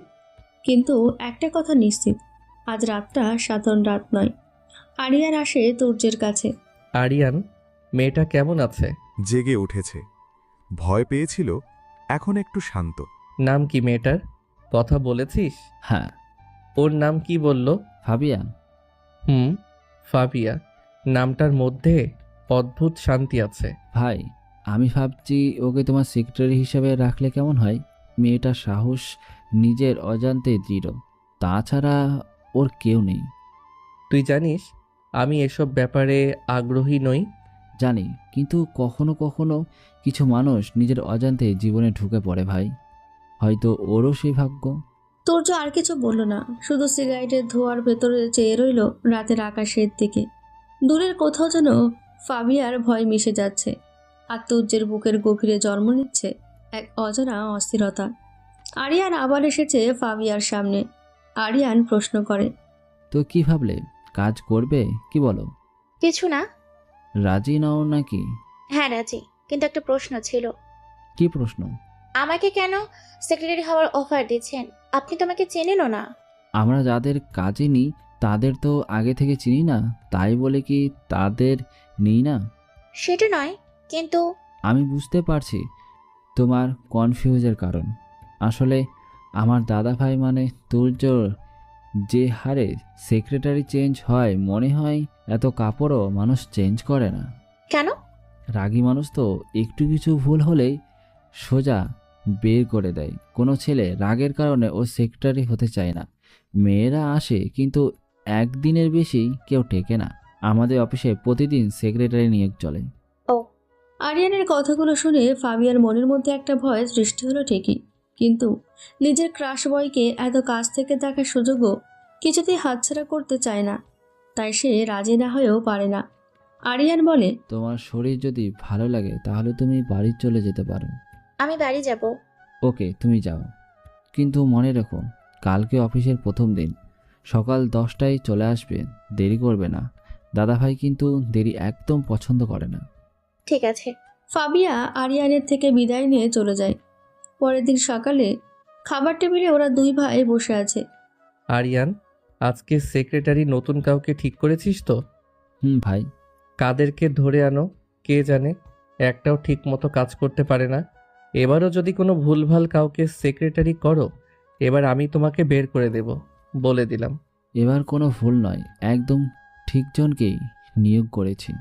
কিন্তু একটা কথা নিশ্চিত, আজ রাতটা সাধারণ রাত নয়। আরিয়ান আসে তুর্যের কাছে। আরিয়ান, মেয়েটা কেমন আছে? জেগে উঠেছে, ভয় পেয়েছিল, এখন একটু শান্ত। নাম কি মেয়েটার? কথা বলেছিস? হ্যাঁ। ওর নাম কি বলল? ফাবিয়া। ফাবিয়া। নামটার মধ্যে অদ্ভুত শান্তি আছে। ভাই, আমি ভাবছি ওকে তোমার সেক্রেটারি হিসেবে রাখলে কেমন হয়? মেয়েটার সাহস নিজের অজান্তে দৃঢ়, তাছাড়া ওর কেউ নেই। তুই জানিস আমি এসব ব্যাপারে আগ্রহী নই। জানি, কিন্তু কখনো কখনো কিছু মানুষ নিজের অজান্তে জীবনে ঢুকে পড়ে ভাই। হয়তো ওরও সেই ভাগ্য। তুর্য আর কিছু বলল না, শুধু সিগারেটের ধোঁয়ার ভেতরে চেয়ে রইল রাতের আকাশের দিকে। দূরের কোথাও যেন ফাবিয়ার ভয় মিশে যাচ্ছে, আর তুর্যের বুকের গভীরে জন্ম নিচ্ছে এক অজানা অস্থিরতা। আরিয়ান আবার এসেছে ফাবিয়ার সামনে। আরিয়ান প্রশ্ন করে, তো কি ভাবলে, কাজ করবে কি বলো? কিছু না। রাজি নও নাকি? হ্যাঁ রাজি, কিন্তু একটা প্রশ্ন ছিল। কি প্রশ্ন? আমাকে কেন সেক্রেটারি হওয়ার অফার দিচ্ছেন? আপনি তো আমাকে চেনেনও না। আমরা যাদের কাজে নিই তাদের তো আগে থেকে চিনি না, তাই বলে কি তাদের নিই না? সেটা নয়, কিন্তু আমি বুঝতে পারছি তোমার কনফিউজের কারণ। আসলে আমার দাদা ভাই মানে তুর্য যে হারে সেক্রেটারি চেঞ্জ হয়, মনে হয় এত কাপড়ও মানুষ চেঞ্জ করে না। কেন? রাগী মানুষ তো একটু কিছু ভুল হলেই সোজা বের করে দেয়। কোনো ছেলে রাগের কারণে ও সেক্রেটারি হতে চায় না। মেয়েরা আসে, কিন্তু একদিনের বেশি কেউ টেকে না। আমাদের অফিসে প্রতিদিন সেক্রেটারি নিয়োগ চলে। ও। আরিয়ানের কথাগুলো শুনে ফাবিয়ার মনের মধ্যে একটা ভয় সৃষ্টি হলো ঠিকই, কিন্তু নিজের ক্রাশ বয়কে এত কাছ থেকে দেখার সুযোগও কিছুতেই হাতছাড়া করতে চায় না, তাই সে রাজি না হয়েও পারে না। আরিয়ান বলে, তোমার শরীর যদি ভালো লাগে তাহলে তুমি বাড়ি চলে যেতে পারো। আমি বাড়ি যাব। ওকে, তুমি যাও, কিন্তু মনে রেখো কালকে অফিসের প্রথম দিন, সকাল 10টায় চলে আসবে, দেরি করবে না। দাদাভাই কিন্তু দেরি একদম পছন্দ করে না। ঠিক আছে। ফাবিয়া আরিয়ানের থেকে বিদায় নিয়ে চলে যায়। পরের দিন সকালে খাবার টেবিলে ওরা দুই ভাই বসে আছে। আরিয়ান, আজকে সেক্রেটারি নতুন কাউকে ঠিক করেছিস তো? ভাই। কাদেরকে ধরে আনো কে জানে, একটাও ঠিক মতো কাজ করতে পারে না। এবারও যদি কোনো ভুলভাল কাউকে সেক্রেটারি করো, এবার আমি তোমাকে বের করে দেব, বলে দিলাম। এবার কোনো ভুল নয়, একদম ঠিকজনকেই নিয়োগ করেছি।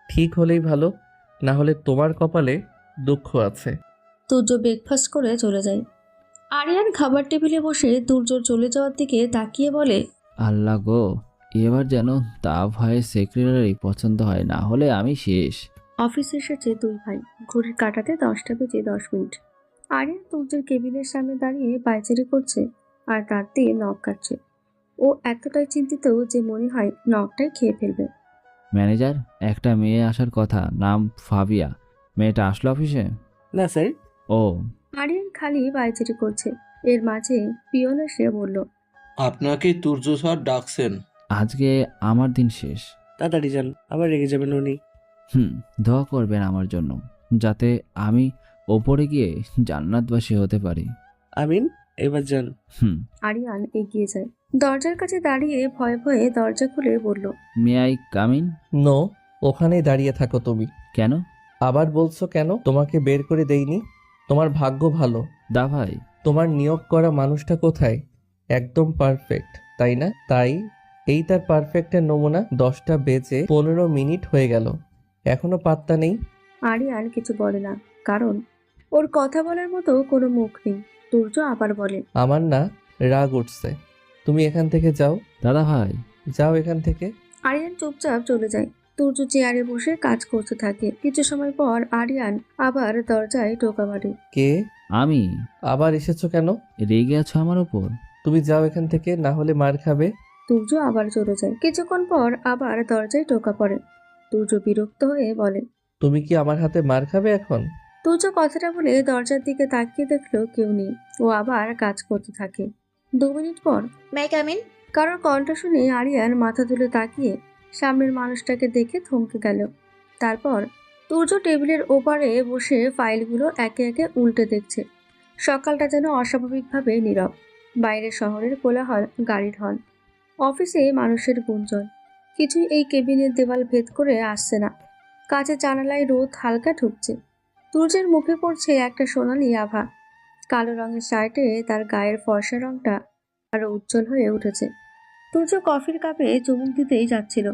ঠিক হলেই ভালো, না হলে তোমার কপালে দুঃখ আছে। তুর্য ব্রেকফাস্ট করে চলে যায়। আরিয়ান খাবার টেবিলে বসে তুর্যর চলে যাওয়ার দিকে তাকিয়ে বলে, আল্লাহ গো, এবার যেন তা ভয়ে সেক্রেটারি পছন্দ হয়, না হলে আমি শেষ। অফিসে এসেছে দুই ভাই। ঘড়ির কাঁটাতে 10টা বেজে 10 মিনিট। আরিয়ান তুর্যের কেবিনের সামনে দাঁড়িয়ে পায়চারি করছে আর তার দিয়ে নখ কাটছে। ও এতটাই চিন্তিত যে মনে হয় নখটাই খেয়ে ফেলবে। ম্যানেজার, একটা মেয়ে আসার কথা, নাম ফাবিয়া। মেয়েটা আসলো অফিসে? না স্যার। ও। আরিয়ান খালি পায়চারি করছে, এর মাঝে পিয়ন এসে বলল, আপনাকে তুর্য স্যার ডাকছেন। আজকে আমার দিন শেষ। তাড়াতাড়ি যান, আবার রেগে যাবেন উনি। দোয়া করবেন আমার জন্য, যাতে আমি ওপরে গিয়ে জান্নাতবাসী হতে পারি। আমিন। এবার যান। আরিয়ান এগিয়ে যায়। দরজার কাছে দাঁড়িয়ে ভয়ে ভয়ে দরজা খুলে বলল, may I come in? No, ওখানেই দাঁড়িয়ে থাকো তুমি। কেন? আবার বলছো কেন? তোমাকে বের করে দেইনি। তোমার ভাগ্য ভালো। দা ভাই, তোমার নিয়োগ করা মানুষটা কোথায়? একদম পারফেক্ট, তাই না? তাই এই তার পারফেক্টের নমুনা। 10টা বেজে 15 মিনিট হয়ে গেল, এখনো পাত্তা নেই। আরিয়ান কিছু বলে না, কারণ ওর কথা বলার মতো কোনো মুখ নেই। তুর্য আবার বলে, আমার না রাগ উঠছে, তুমি এখান থেকে যাও। দাদা ভাই। যাও এখান থেকে। আরিয়ান চুপচাপ চলে যায়। তুর্য চেয়ারে বসে কাজ করতে থাকে। কিছু সময় পর আরিয়ান আবার দরজায় টোকা মারে। কে? আমি। আবার এসেছো কেন? রেগে আছো আমার উপর? তুমি যাও এখান থেকে, না হলে মার খাবে। তুর্য আবার চলে যায়। কিছুক্ষণ পর আবার দরজায় টোকা পড়ে। তুর্য বিরক্ত হয়ে বলে, তুমি কি আমার হাতে মার খাবে এখন? তুর্য কথাটা বলে দরজার দিকে তাকিয়ে দেখলো কেউ নেই। ও আবার কাজ করতে থাকে। 2 মিনিট পর মে কাম ইন? কারোর কণ্ঠ শুনে আরিয়ান মাথা তুলে তাকিয়ে সামনের মানুষটাকে দেখে থমকে গেল। তারপর তুর্য টেবিলের ওপারে বসে ফাইলগুলো একে একে উল্টে দেখছে। সকালটা যেন অস্বাভাবিকভাবে নীরব। বাইরে শহরের কোলাহল, গাড়ির হর্ন, অফিসে মানুষের গুঞ্জন, কিছুই এই কেবিনের দেওয়াল ভেদ করে আসছে না। কাছে জানালায় রোদ হালকা ঢুকছে। তুর্যের মুখে পড়ছে একটা সোনালি আভা। কালো রঙের শার্টে তার গায়ের ফর্সা রংটা আরো উজ্জ্বল হয়ে উঠেছে। তুর্য কফির কাপে চুমুক দিতেই যাচ্ছিল,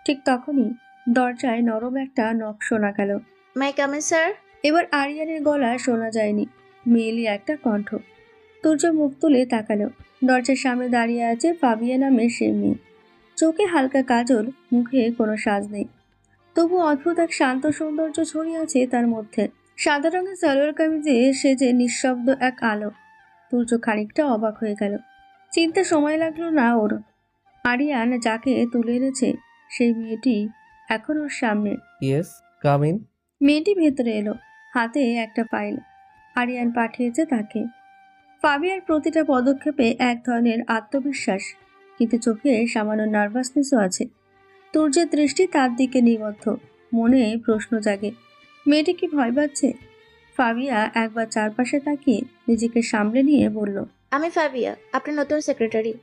ঠিক তখনই দরজায় নরম একটা নখ শোনা গেল। মে কাম ইন স্যার? এবার আরিয়ানের গলা শোনা যায়নি, মেয়েলি একটা কণ্ঠ। তুর্য মুখ তুলে তাকালো। দরজার সামনে দাঁড়িয়ে আছে ফাবিয়া নামে সে মেয়ে। চোখে হালকা কাজল, মুখে কোনো সাজ নেই, তবু অদ্ভুত এক শান্ত সৌন্দর্য ছড়িয়ে আছে তার মধ্যে। সাদা রঙের সালোয়ার কামিজে সেজে নিঃশব্দ এক আলো। তুর্য খানিকটা অবাক হয়ে গেল। চিনতে সময় লাগলো না ওর। আরিয়ান যাকে তুলে এনেছে সেই মেয়েটি এখন ওর সামনে। Yes, come in. মেয়েটি ভেতরে এলো, হাতে একটা ফাইল। আরিয়ান পাঠিয়েছে তাকে। ফাবিয়ার প্রতিটা পদক্ষেপে এক ধরনের আত্মবিশ্বাস, কিন্তু চোখে সামান্য নার্ভাসনেসও আছে। তুর্যের দৃষ্টি তার দিকে নিবদ্ধ, মনে প্রশ্ন জাগে, মেয়েটি কি ভয় পাচ্ছে? ফাবিয়া একবার চারপাশে তাকিয়ে নিজেকে সামলে নিয়ে বলল, আমি ফাবিয়া, আপনার নতুন সেক্রেটারি।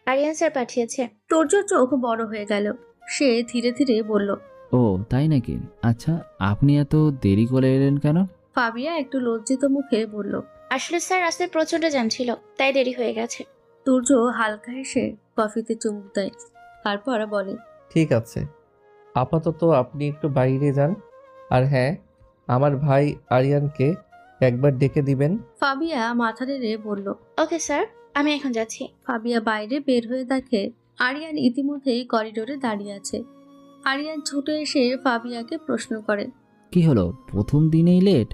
আরিয়ান স্যার পাঠিয়েছে। তুর্য চোখ বড় হয়ে গেল। সে ধীরে ধীরে বলল, ও তাই নাকি? আচ্ছা, আপনি এত দেরি করে এলেন কেন? ফাবিয়া একটু লজ্জিত মুখে বলল, আসলে স্যার রাস্তায় প্রচন্ড জ্যাম ছিল, তাই দেরি হয়ে গেছে। তুর্য হালকা হেসে কফিতে চুমুক দেয়, তারপর বলে, ঠিক আছে, আপাতত আপনি একটু বাইরে যান। আর হ্যাঁ, আমার ভাই আরিয়ানকে একবার ডেকে দিবেন। ফাবিয়া মাথা নেড়ে বলল, ওকে স্যার, আমি এখন যাচ্ছি। ফাবিয়া বাইরে বের হয়ে দেখে আরিয়ান ইতিমধ্যেই করিডোরে দাঁড়িয়ে আছে। আরিয়ান ছুটে এসে ফাবিয়াকে প্রশ্ন করে, কি হলো, প্রথম দিনেই লেট?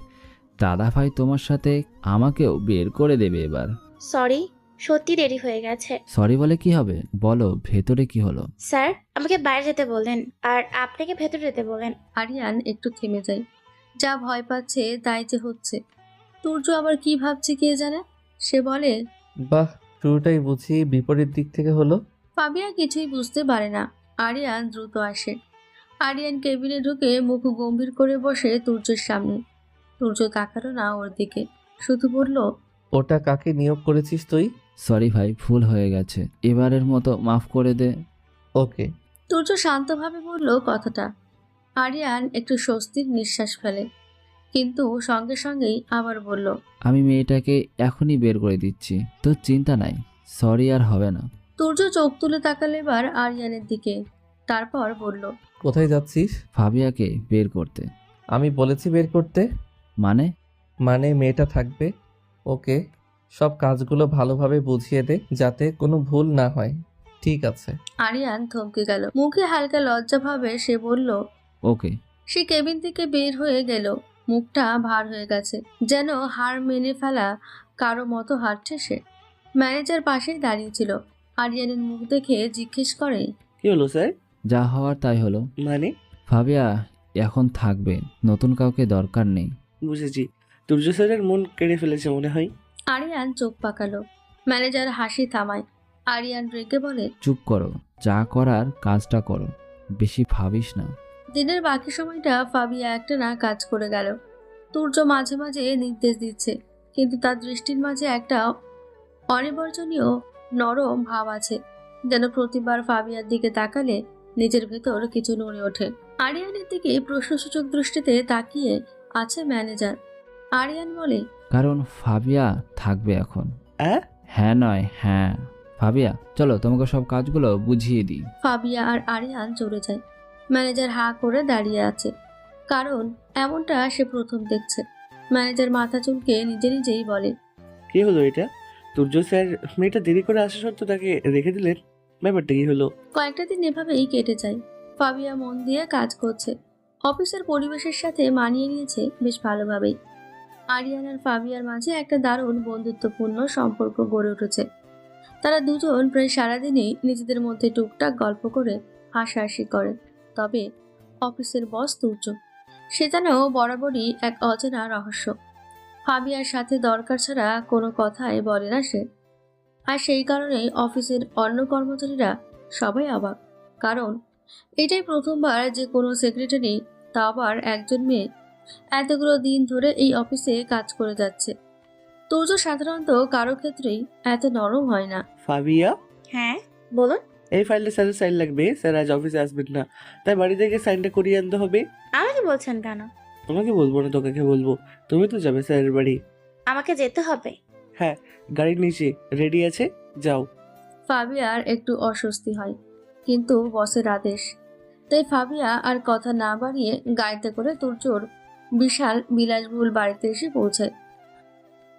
দাদা ভাই তোমার সাথে আমাকেও বের করে দেবে এবার। সরি, সত্যি দেরি হয়ে গেছে। সরি বলে কি হবে, বলো ভেতরে কি হলো? স্যার আমাকে বাইরে যেতে বললেন, আর আপনাকে ভেতরে যেতে বলেন। আরিয়ান একটু থেমে যায়। যা ভয় পাচ্ছে তাই যে হচ্ছে। তুর্য আবার কি ভাবছে কে জানে। সে বলে, বাহ, শুরুটাই বুঝি বিপরীত দিক থেকে হলো। ফাবিয়া কিছুই বুঝতে পারে না। আরিয়ান দ্রুত আসে। আরিয়ান কেবিনে ঢুকে মুখ গম্ভীর করে বসে তুর্যের সামনে। তুর্য তাকালো না ওর দিকে, শুধু বলল, ওটা কাকে নিয়োগ করেছিস তুই? সরি ভাই, ভুল হয়ে গেছে, এবারের মতো মাফ করে দে। ওকে। তুর্য শান্তভাবে বলল কথাটা। আরিয়ান একটু স্বস্তির নিঃশ্বাস ফেলে, কিন্তু সঙ্গে সঙ্গেই আবার বলল, আমি মেয়েটাকে এখনই বের করে দিচ্ছি, তোর চিন্তা নাই, সরি আর হবে না। তুর্য চোখ তুলে তাকালো এবার আরিয়ানের দিকে, তারপর বলল, কোথায় যাচ্ছিস? ফাবিয়াকে বের করতে। আমি বলেছি বের করতে। মানে? মানে মেয়েটা থাকবে। ওকে, সব কাজগুলো ভালোভাবে বুঝিয়ে দে যাতে কোনো ভুল না হয়। ঠিক আছে। আরিয়ান থমকে গেল। মুখে হালকা লজ্জা ভাবে সে বলল, ওকে। সে কেবিন থেকে বের হয়ে গেল। মুখটা ভার হয়ে গেছে, যেন হার মেনে ফেলা কারো মতো হাঁটছে সে। ম্যানেজার পাশেই দাঁড়িয়েছিল। আরিয়ানের মুখ দেখে জিজ্ঞেস করে, কি হলো স্যার? যা হওয়ার তাই হলো। মানে? ফাবিয়া এখন থাকবে, নতুন কাউকে দরকার নেই। বুঝেছি, তুর্য স্যারের মন কেড়ে ফেলেছে মনে হয়। আরিয়ান চোখ পাকালো। ম্যানেজার হাসি থামায়। আরিয়ান রেগে বলে, চুপ করো, যা করার কাজটা করো, বেশি ভাবিস না। দিনের বাকি সময়টা ফাবিয়া একটা না কাজ করে গেল। তুর্য মাঝে মাঝে নির্দেশ দিচ্ছে, কিন্তু তার দৃষ্টির মাঝে একটা অনিবর্জনীয় নরম ভাব আছে, যেন প্রতিবার ফাবিয়ার দিকে তাকালে নিজের ভেতর কিছু নড়ে ওঠে। আরিয়ানের দিকে প্রশ্নসূচক দৃষ্টিতে তাকিয়ে আছে ম্যানেজার। আরিয়ান বলে, কারণ ফাবিয়া থাকবে এখন। হ্যাঁ নয় হ্যাঁ। ফাবিয়া চলো, তোমাকে সব কাজগুলো বুঝিয়ে দিই। ফাবিয়া আর আরিয়ান চলে যায়। ম্যানেজার হাঁ করে দাঁড়িয়ে আছে, কারণ এমনটা সে প্রথম দেখছে। ম্যানেজার মাথা চুলকে নিজে নিজেই বলে, কি হলো এটা? তুর্য স্যার মেয়েটা দেরি করে আসা সত্ত্বেও তাকে রেখে দিলেন, ব্যাপারটা কি হলো? কয়েকটা দিন এভাবেই কেটে যায়। ফাবিয়া মন দিয়ে কাজ করছে, অফিসের পরিবেশের সাথে মানিয়ে নিয়েছে বেশ ভালোভাবেই। আরিয়ান আর ফাবিয়ার মাঝে একটা দারুণ বন্ধুত্বপূর্ণ সম্পর্ক গড়ে উঠেছে। তারা দুজন প্রায় সারাদিনই নিজেদের মধ্যে টুকটাক গল্প করে হাসাহাসি করে। তবে অফিসের বস তুর্য, সে যেন বরাবরই এক অচেনা রহস্য। ফাবিয়ার সাথে দরকার ছাড়া কোনো কথাই বলে না সে। আর সেই কারণেই অফিসের অন্য কর্মচারীরা সবাই অবাক, কারণ এটাই প্রথমবার যে কোনো সেক্রেটারি, তা আবার একজন মেয়ে, এতগুলো দিন ধরে এই অফিসে কাজ করে যাচ্ছে। তুর্য সাধারণত কারো ক্ষেত্রেই এত নরম হয় না। ফাবিয়া, হ্যাঁ বলুন। এই ফাইলটা স্যারের সাইন লাগবে। স্যার আজ অফিসে আসবেন না, তাই বাড়ি থেকে সাইনটা করিয়ে আনতে হবে। আমাকে বলছেন কেন? তোমাকে বলবো না, তোকে বলবো। তুমি তো যাবে স্যারের বাড়ি। আমাকে যেতে হবে? হ্যাঁ, গাড়ির নিচে রেডি আছে, যাও। ফাবিয়ার একটু অস্বস্তি হয়, কিন্তু বসের আদেশ, তাই ফাবিয়া আর কথা না বাড়িয়ে গাড়িতে করে তুর্যর বিশাল বিলাসবহুল বাড়িতে এসে পৌঁছায়।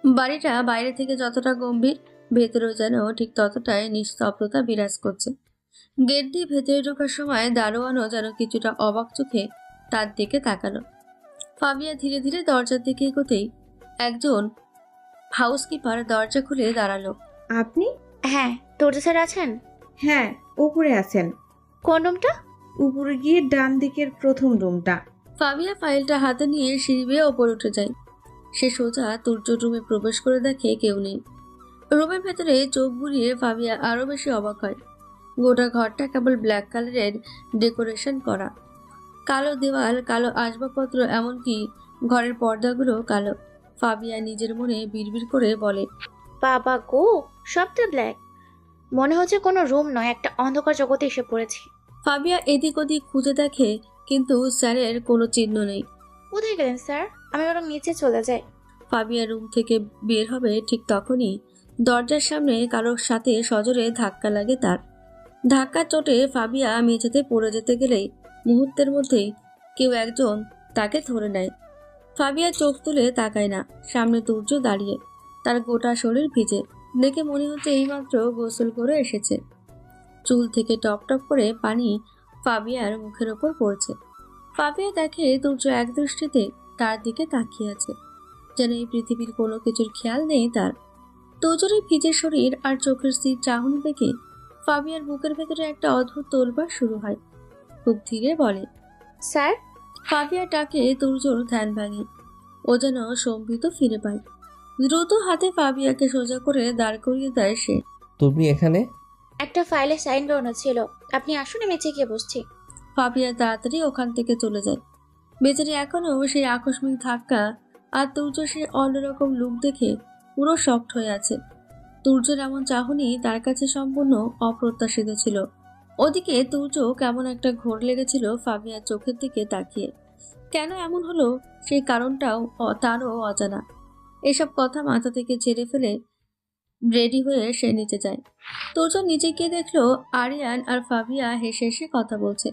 বাড়িটা বাইরে থেকে যতটা গম্ভীর, ভেতরেও যেন ঠিক ততটাই নিস্তব্ধতা বিরাজ করছে। গেট দিয়ে ভেতরে ঢোকার সময় দারোয়ানও যেন কিছুটা অবাক চোখে তার দিকে তাকালো। ফাবিয়া ধীরে ধীরে দরজার দিকে এগোতেই একজন হাউসকিপার দরজা খুলে দাঁড়ালো। আপনি? হ্যাঁ, তোর স্যার আছেন? হ্যাঁ, উপরে আছেন। কোন রুমটা? উপরে গিয়ে ডান দিকের প্রথম রুমটা। ফাবিয়া ফাইলটা হাতে নিয়ে সিঁড়ি বেয়ে ওপরে উঠে যায়। সে সোজা তুর্যর রুমে প্রবেশ করে দেখে কেউ নেই। রুমের ভেতরে চোখ বুলিয়ে ফাবিয়া আরো বেশি অবাক হয়। গোটা ঘরটা কেবল ব্ল্যাক কালারের ডেকোরেশন করা, কালো দেওয়াল, কালো আসবাবপত্র, এমনকি ঘরের পর্দাগুলো কালো। ফাবিয়া নিজের মনে বিড়বিড় করে বলে, বাবা গো, সবটা ব্ল্যাক। মনে হচ্ছে কোনো রুম নয়, একটা অন্ধকার জগতে এসে পড়েছি। ফাবিয়া এদিক ওদিক খুঁজে দেখে, কিন্তু স্যারের কোনো চিহ্ন নেই। কোথায় গেলেন স্যার? আমি বরং নিচে চলে যাই। ফাবিয়া রুম থেকে বের হবে ঠিক তখনই দরজার সামনে কারোর সাথে সজোরে ধাক্কা লাগে তার। ধাক্কার চোটে ফাবিয়া মেঝেতে পড়ে যেতে গেলেই মুহূর্তের মধ্যেই কেউ একজন তাকে ধরে নেয়। ফাবিয়া চোখ তুলে তাকায় না। সামনে তুর্য দাঁড়িয়ে, তার গোটা শরীর ভিজে, দেখে মনে হচ্ছে এইমাত্র গোসল করে এসেছে। চুল থেকে টপ টপ করে পানি ফাবিয়ার মুখের ওপর পড়ছে। ফাবিয়া দেখে তুর্য এক দৃষ্টিতে তার দিকে তাকিয়ে আছে, যেন এই পৃথিবীর কোনো কিছুর খেয়াল নেই তার। তুর্যের ভিজে শরীর আর চোখের স্থির চাহনি দেখে ফাবিয়ার বুকের ভেতরে একটা অদ্ভুত তোলপাড় শুরু হয়। খুব ধীরে বলে, স্যার। ফাবিয়া ডাকে তুর্যর ধ্যান ভাঙে। ও যেন সম্বিত ফিরে পায়। দ্রুত হাতে ফাবিয়াকে সোজা করে দাঁড় করিয়ে দেয় সে। তুমি এখানে? একটা ফাইলে সাইন করানো ছিল, আপনি আসুন, আমি নিচে গিয়ে বসছি। ফাবিয়া তাড়াতাড়ি ওখান থেকে চলে যায়। বেচারি এখনো সেই আকস্মিক ধাক্কা আর তুর্য সে অন্যরকম লুক দেখে পুরো শকড হয়ে আছে। তুর্যের এমন চাহনি তার কাছে সম্পূর্ণ অপ্রত্যাশিত ছিল। ওদিকে তুর্য কেমন একটা ঘোর লেগেছিল ফাবিয়ার চোখের দিকে তাকিয়ে। কেন এমন হলো সেই কারণটাও তারও অজানা। এসব কথা মাথা থেকে ঝেড়ে ফেলে রেডি হয়ে সে নিচে যায়। তুর্য নিচে গিয়ে দেখলো আরিয়ান আর ফাবিয়া হেসে হেসে কথা বলছে।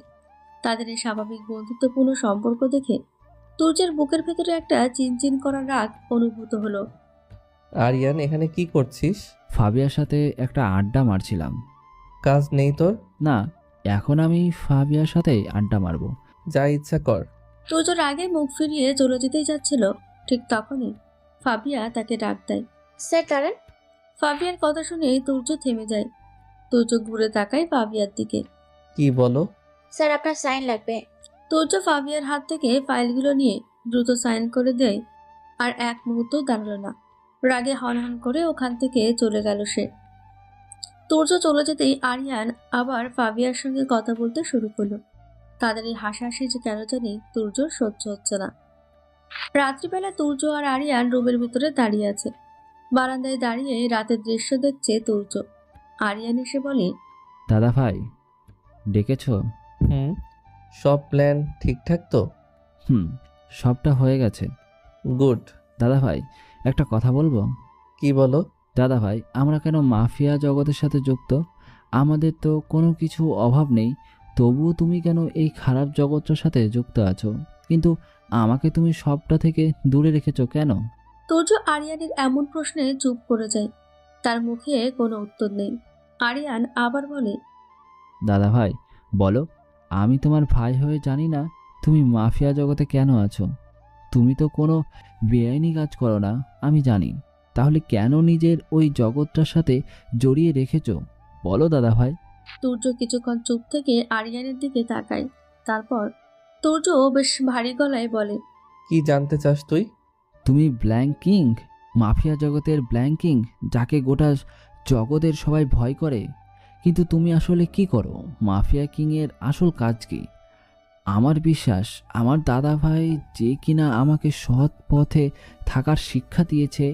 তাদের এই স্বাভাবিক বন্ধুত্বপূর্ণ সম্পর্ক দেখে তুর্যের বুকের ভেতরে একটা চিনচিন করা রাগ অনুভূত হলো। আরিয়ান, এখানে কি করছিস? ফাবিয়ার সাথে একটা আড্ডা মারছিলাম। কাজ নেই তোর? না, এখন আমি ফাবিয়ার সাথেই আড্ডা মারবো। যা ইচ্ছা কর। তুর্যর আগে মুখ ফিরিয়ে চলে যেতেই যাচ্ছিল, ঠিক তখনই ফাবিয়া তাকে ডাক দেয়। স্যার দাঁড়ান। ফাবিয়ার কথা শুনে তুর্য থেমে যায়। তুর্য ঘুরে তাকায় ফাবিয়ার দিকে। কি বলো? স্যার আপনার সাইন লাগবে। তুর্য ফাবিয়ার হাত থেকে ফাইলগুলো নিয়ে দ্রুত সাইন করে দেয়, আর এক মুহূর্ত দাঁড়ালো না। রাগে হনহন করে ওখান থেকে চলে গেল সে। তুর্য চলে যেতেই আরিয়ান আবার ফাবিয়ার সঙ্গে কথা বলতে শুরু করলো। তাদের এই হাসাহাসি যে কেন জানি তুর্যর সহ্য হচ্ছে না। রাত্রিবেলা তুর্য আর আরিয়ান রুমের ভিতরে দাঁড়িয়ে আছে। বারান্দায় দাঁড়িয়ে রাতের দৃশ্য দেখছে তুর্য। আরিয়ান এসে বলে, দাদা ভাই, ডেকেছ? সব প্ল্যান ঠিকঠাক তো? সবটা হয়ে গেছে। গুড। দাদা ভাই, একটা কথা বলবো? কি বলো? দাদা ভাই, আমরা কেন মাফিয়া জগতের সাথে যুক্ত? আমাদের তো কোনো কিছু অভাব নেই, তবুও তুমি কেন এই খারাপ জগৎটার সাথে যুক্ত আছো? কিন্তু আমাকে তুমি সবটা থেকে দূরে রেখেছো কেন? তুর্য আরিয়ানের এমন প্রশ্নে চুপ করে যায়। তার মুখে কোনো উত্তর নেই। আরিয়ান আবার বলে, দাদা ভাই বলো, আমি তোমার ভাই হয়ে জানি না তুমি মাফিয়া জগতে কেন আছো। তুমি তো কোনো বেআইনি কাজ করো না, আমি জানি। তাহলে কেন নিজের ওই জগৎটার সাথে জড়িয়ে রেখেছো বলো দাদা ভাই। তুর্য কিছুক্ষণ চুপ থেকে আরিয়ানের দিকে তাকায়। তারপর তুর্য বেশ ভারী গলায় বলে, কি জানতে চাস তুই? তুমি ব্ল্যাঙ্ক কিং, মাফিয়া জগতের ব্ল্যাঙ্ক কিং, যাকে গোটা জগতের সবাই ভয় করে, কিন্তু তুমি আসলে কি করো? মাফিয়া কিংয়ের আসল কাজ কি? আমার বিশ্বাস আমার দাদা ভাই যে কিনা আমাকে সৎ পথে থাকার শিক্ষা দিয়েছে,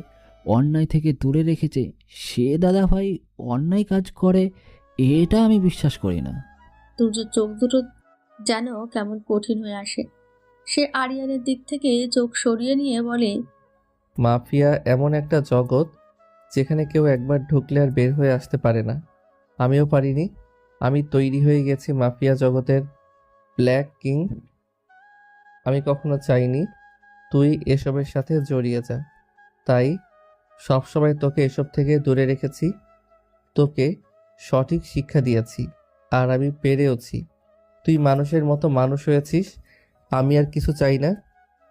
অন্যায় থেকে দূরে রেখেছে, সে দাদা ভাই অন্যায় কাজ করে, এটা আমি বিশ্বাস করি না। তুর্যর চোখ দুটো যেন কেমন কঠিন হয়ে আসে। সে আরিয়ানের দিক থেকে চোখ সরিয়ে নিয়ে বলে, মাফিয়া এমন একটা জগৎ যেখানে কেউ একবার ঢুকলে আর বের হয়ে আসতে পারে না। আমিও পারিনি। আমি তৈরি হয়ে গেছি মাফিয়া জগতের ব্ল্যাক কিং। আমি কখনো চাইনি তুই এসবের সাথে জড়িয়ে যা, তাই সবসময় তোকে এসব থেকে দূরে রেখেছি, তোকে সঠিক শিক্ষা দিয়েছি, আর আমি পেরেওছি। তুই মানুষের মতো মানুষ হয়েছিস। আমি আর কিছু চাই না,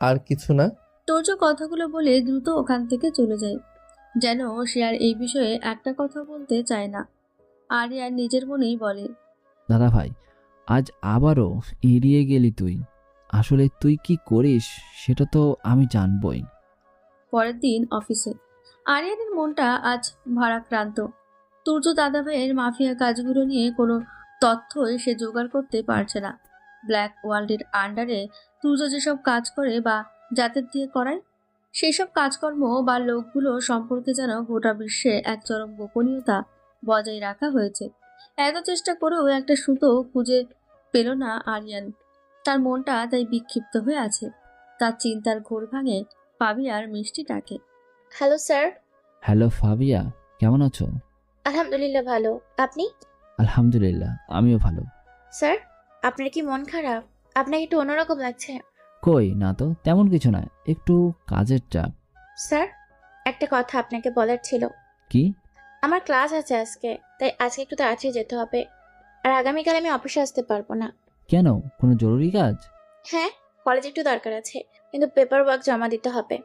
আর কিছু না। তুর্য কথাগুলো বলে দ্রুত ওখান থেকে চলে যায়, যেন সে আর এই বিষয়ে একটা কথা বলতে চায় না। আরিয়ান নিজের মনেই বলে, দাদা ভাই, আজ আবারও এড়িয়ে গেলি তুই। আসলে তুই কি করিস সেটা তো আমি জানবই। পরের দিন অফিসে আরিয়ানের মনটা আজ ভারাক্রান্ত। তুর্য দাদাভাইয়ের মাফিয়া কাজগুলো নিয়ে কোনো তথ্যই সে জোগাড় করতে পারছে না। ব্ল্যাক ওয়ার্ল্ডের আন্ডারে তুর্য যেসব কাজ করে বা যাদের দিয়ে করায়, সেসব কাজকর্ম বা লোকগুলো সম্পর্কে যেন গোটা বিশ্বে এক চরম গোপনীয়তা বজায় রাখা হয়েছে। এত চেষ্টা করেও একটা সুতো খুঁজে পেল না আরিয়ান। তার মনটা তাই বিক্ষিপ্ত হয়ে আছে। তার চিন্তার ঘোর ভাঙে ফাবিয়ার মিষ্টি ডাকে। Hello sir. হ্যালো ফাবিয়া, কেমন আছো? আলহামদুলিল্লাহ ভালো। আপনি? আলহামদুলিল্লাহ, আমিও ভালো। স্যার, আপনার কি মন খারাপ? আপনাকে একটু অন্যরকম লাগছে। কই না তো, তেমন কিছু না, একটু কাজের চাপ। স্যার, একটা কথা আপনাকে বলার ছিল। কি? আমার ক্লাস আছে আজকে, তাই আজকে একটু তাড়াতাড়ি যেতে হবে। আর আগামীকাল আমি অফিসে আসতে পারবো না। কেন, কোনো জরুরি কাজ? হ্যাঁ, কলেজে একটু দরকার আছে, কিন্তু পেপার ওয়ার্ক জমা দিতে হবে।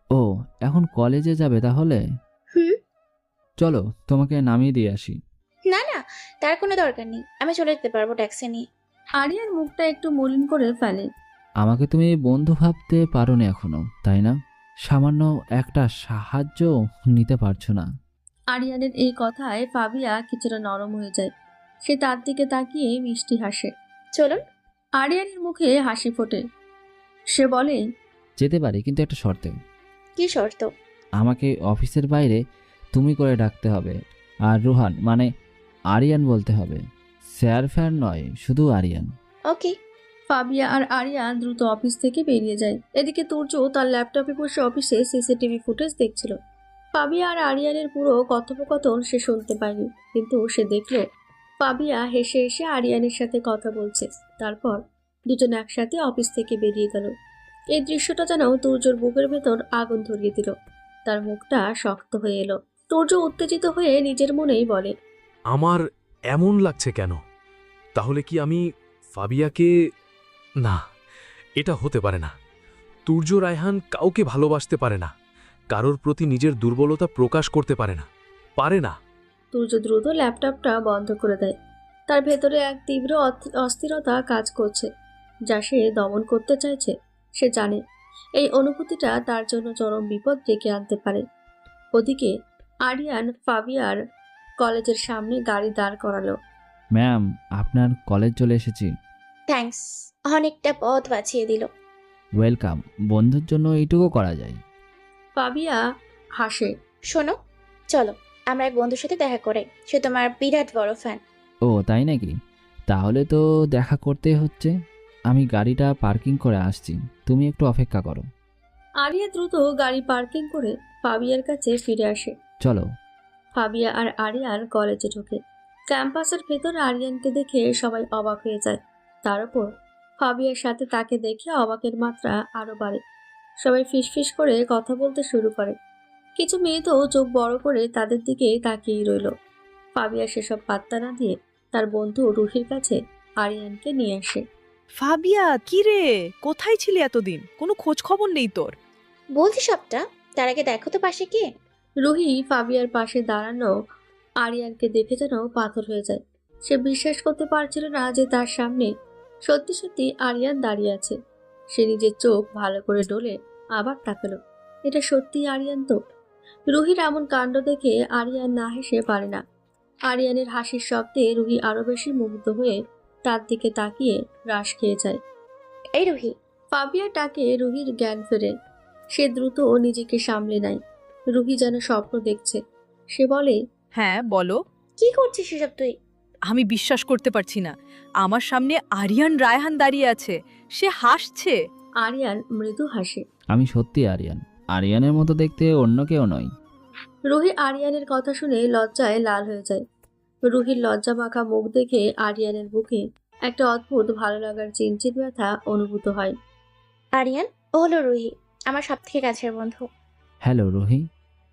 ও, এখন কলেজে যাবে তাহলে? হুম। চলো তোমাকে নামিয়ে দিয়ে আসি। না না, তার কোনো দরকার নেই, আমি চলে যেতে পারবো ট্যাক্সি নিয়ে। আরিয়ার মুখটা একটু মলিন করে ফেলে। আমাকে তুমি বন্ধু ভাবতে পারো না এখনো, তাই না? সামান্য একটা সাহায্য নিতে পারছো না? আরিয়ানের এই কথায় ফাবিয়া কিছুটা নরম হয়ে যায়। সে তার দিকে তাকিয়ে মিষ্টি হাসে। চলুন। আরিয়ানের মুখে হাসি ফোটে। সে বলে, যেতে পারি, কিন্তু একটা শর্তে। কি শর্ত? আমাকে অফিসের বাইরে তুমি করে ডাকতে হবে, আর রুহান মানে আরিয়ান বলতে হবে। স্যার ফ্যার নয়, শুধু আরিয়ান। ওকে। ফাবিয়া আর আরিয়ান দ্রুত অফিস থেকে বেরিয়ে যায়। এদিকে তুর্য তার ল্যাপটপে বসে অফিসে সিসিটিভি ফুটেজ দেখছিল। ফাবিয়া আর আরিয়ানের পুরো কথোপকথন সে শুনতে পায়নি, কিন্তু সে দেখল ফাবিয়া হেসে হেসে আরিয়ানের সাথে কথা বলছে। তারপর দুজন একসাথে অফিস থেকে বেরিয়ে গেল। এই দৃশ্যটা যেন তুর্যর বুকের ভেতর আগুন ধরিয়ে দিল। তার মুখটা শক্ত হয়ে এলো। তুর্য উত্তেজিত হয়ে নিজের মনেই বলে, আমার এমন লাগছে কেন? তাহলে কি আমি ফাবিয়াকে... না, এটা হতে পারে না। তুর্য রায়হান কাউকে ভালোবাসতে পারে না, কারোর প্রতি নিজের দুর্বলতা প্রকাশ করতে পারে না, পারে না। তুর্য দ্রুত ল্যাপটপটা বন্ধ করে দেয়। তার ভেতরে এক তীব্র অস্থিরতা কাজ করছে, যা সে দমন করতে চাইছে। সে জানে এই অনুভূতিটা তার জন্য চরম বিপদ ডেকে আনতে পারে। ওদিকে আরিয়ান ফাবিয়ার কলেজের সামনে গাড়ি দাঁড় করালো। ম্যাম, আপনার কলেজ চলে এসেছি। থ্যাঙ্কস, অনেকটা পথ বাঁচিয়ে দিল। ওয়েলকাম, বন্ধুর জন্য এইটুকু করা যায়। ফাবিয়া হাসে। শোনো, চলো আমরা এক বন্ধুর সাথে দেখা করে, সে তোমার বিরাট বড় ফ্যান। ও তাই নাকি? তাহলে তো দেখা করতেই হচ্ছে। আমি গাড়িটা পার্কিং করে আসছি, তুমি একটু অপেক্ষা করো। আরিয়া দ্রুত গাড়ি পার্কিং করে ফাবিয়ার কাছে ফিরে আসে। চলো। ফাবিয়া আর আরিয়ান কলেজে ঢোকে। ক্যাম্পাসের ভেতর আরিয়ানকে দেখে সবাই অবাক হয়ে যায়। তার উপর ফাবিয়ার সাথে তাকে দেখে অবাকের মাত্রা আরো বাড়ে। সবাই ফিসফিস করে কথা বলতে শুরু করে। কিছু মেয়ে তো চোখ বড় করে তাদের দিকে তাকিয়েই রইল। ফাবিয়া সেসব পাত্তা না দিয়ে তার বন্ধু রুহির কাছে আরিয়ানকে নিয়ে আসে। ফাবিয়া, কি রে, কোথায় ছিলি এতদিন? কোনো খোঁজ খবর নেই তোর। বলছি সবটা, তার আগে দেখো তো পাশে কে। রুহি ফাবিয়ার পাশে দাঁড়ানো আরিয়ানকে দেখে যেন পাথর হয়ে যায়। সে বিশ্বাস করতে পারছিল না যে তার সামনে সত্যি সত্যি আরিয়ান দাঁড়িয়ে আছে। সে নিজের চোখ ভালো করে ডলে আবার তাকালো। এটা সত্যি আরিয়ান তো? রুহির এমন কাণ্ড দেখে আরিয়ান না হেসে পারে না। আরিয়ানের হাসির শব্দে রুহি আরো বেশি মুগ্ধ হয়ে তার দিকে তাকিয়ে রাশ খেয়ে যায়। এই রুহি। ফাবিয়া ডাকে রুহির জ্ঞান ফেরে। সে দ্রুত নিজেকে সামলে নেয়। রুহি যেন স্বপ্ন দেখছে। সে বলে, হ্যাঁ বলো। কি করছিস এসব তুই? আমি বিশ্বাস করতে পারছি না, আমার সামনে আরিয়ান রায়হান দাঁড়িয়ে আছে, সে হাসছে। আরিয়ান মৃদু হাসে। আমি সত্যি আরিয়ান, আরিয়ানের মতো দেখতে অন্য কেউ নয়। রুহি আরিয়ানের কথা শুনে লজ্জায় লাল হয়ে যায়। রুহির লজ্জা মাখা মুখ দেখে আরিয়ানের বুকে একটা অদ্ভুত ভালো লাগার চিনচিন ব্যথা অনুভূত হয়। আরিয়ান, ও হলো রুহি, আমার সবথেকে কাছের বন্ধু। হ্যালো রুহি।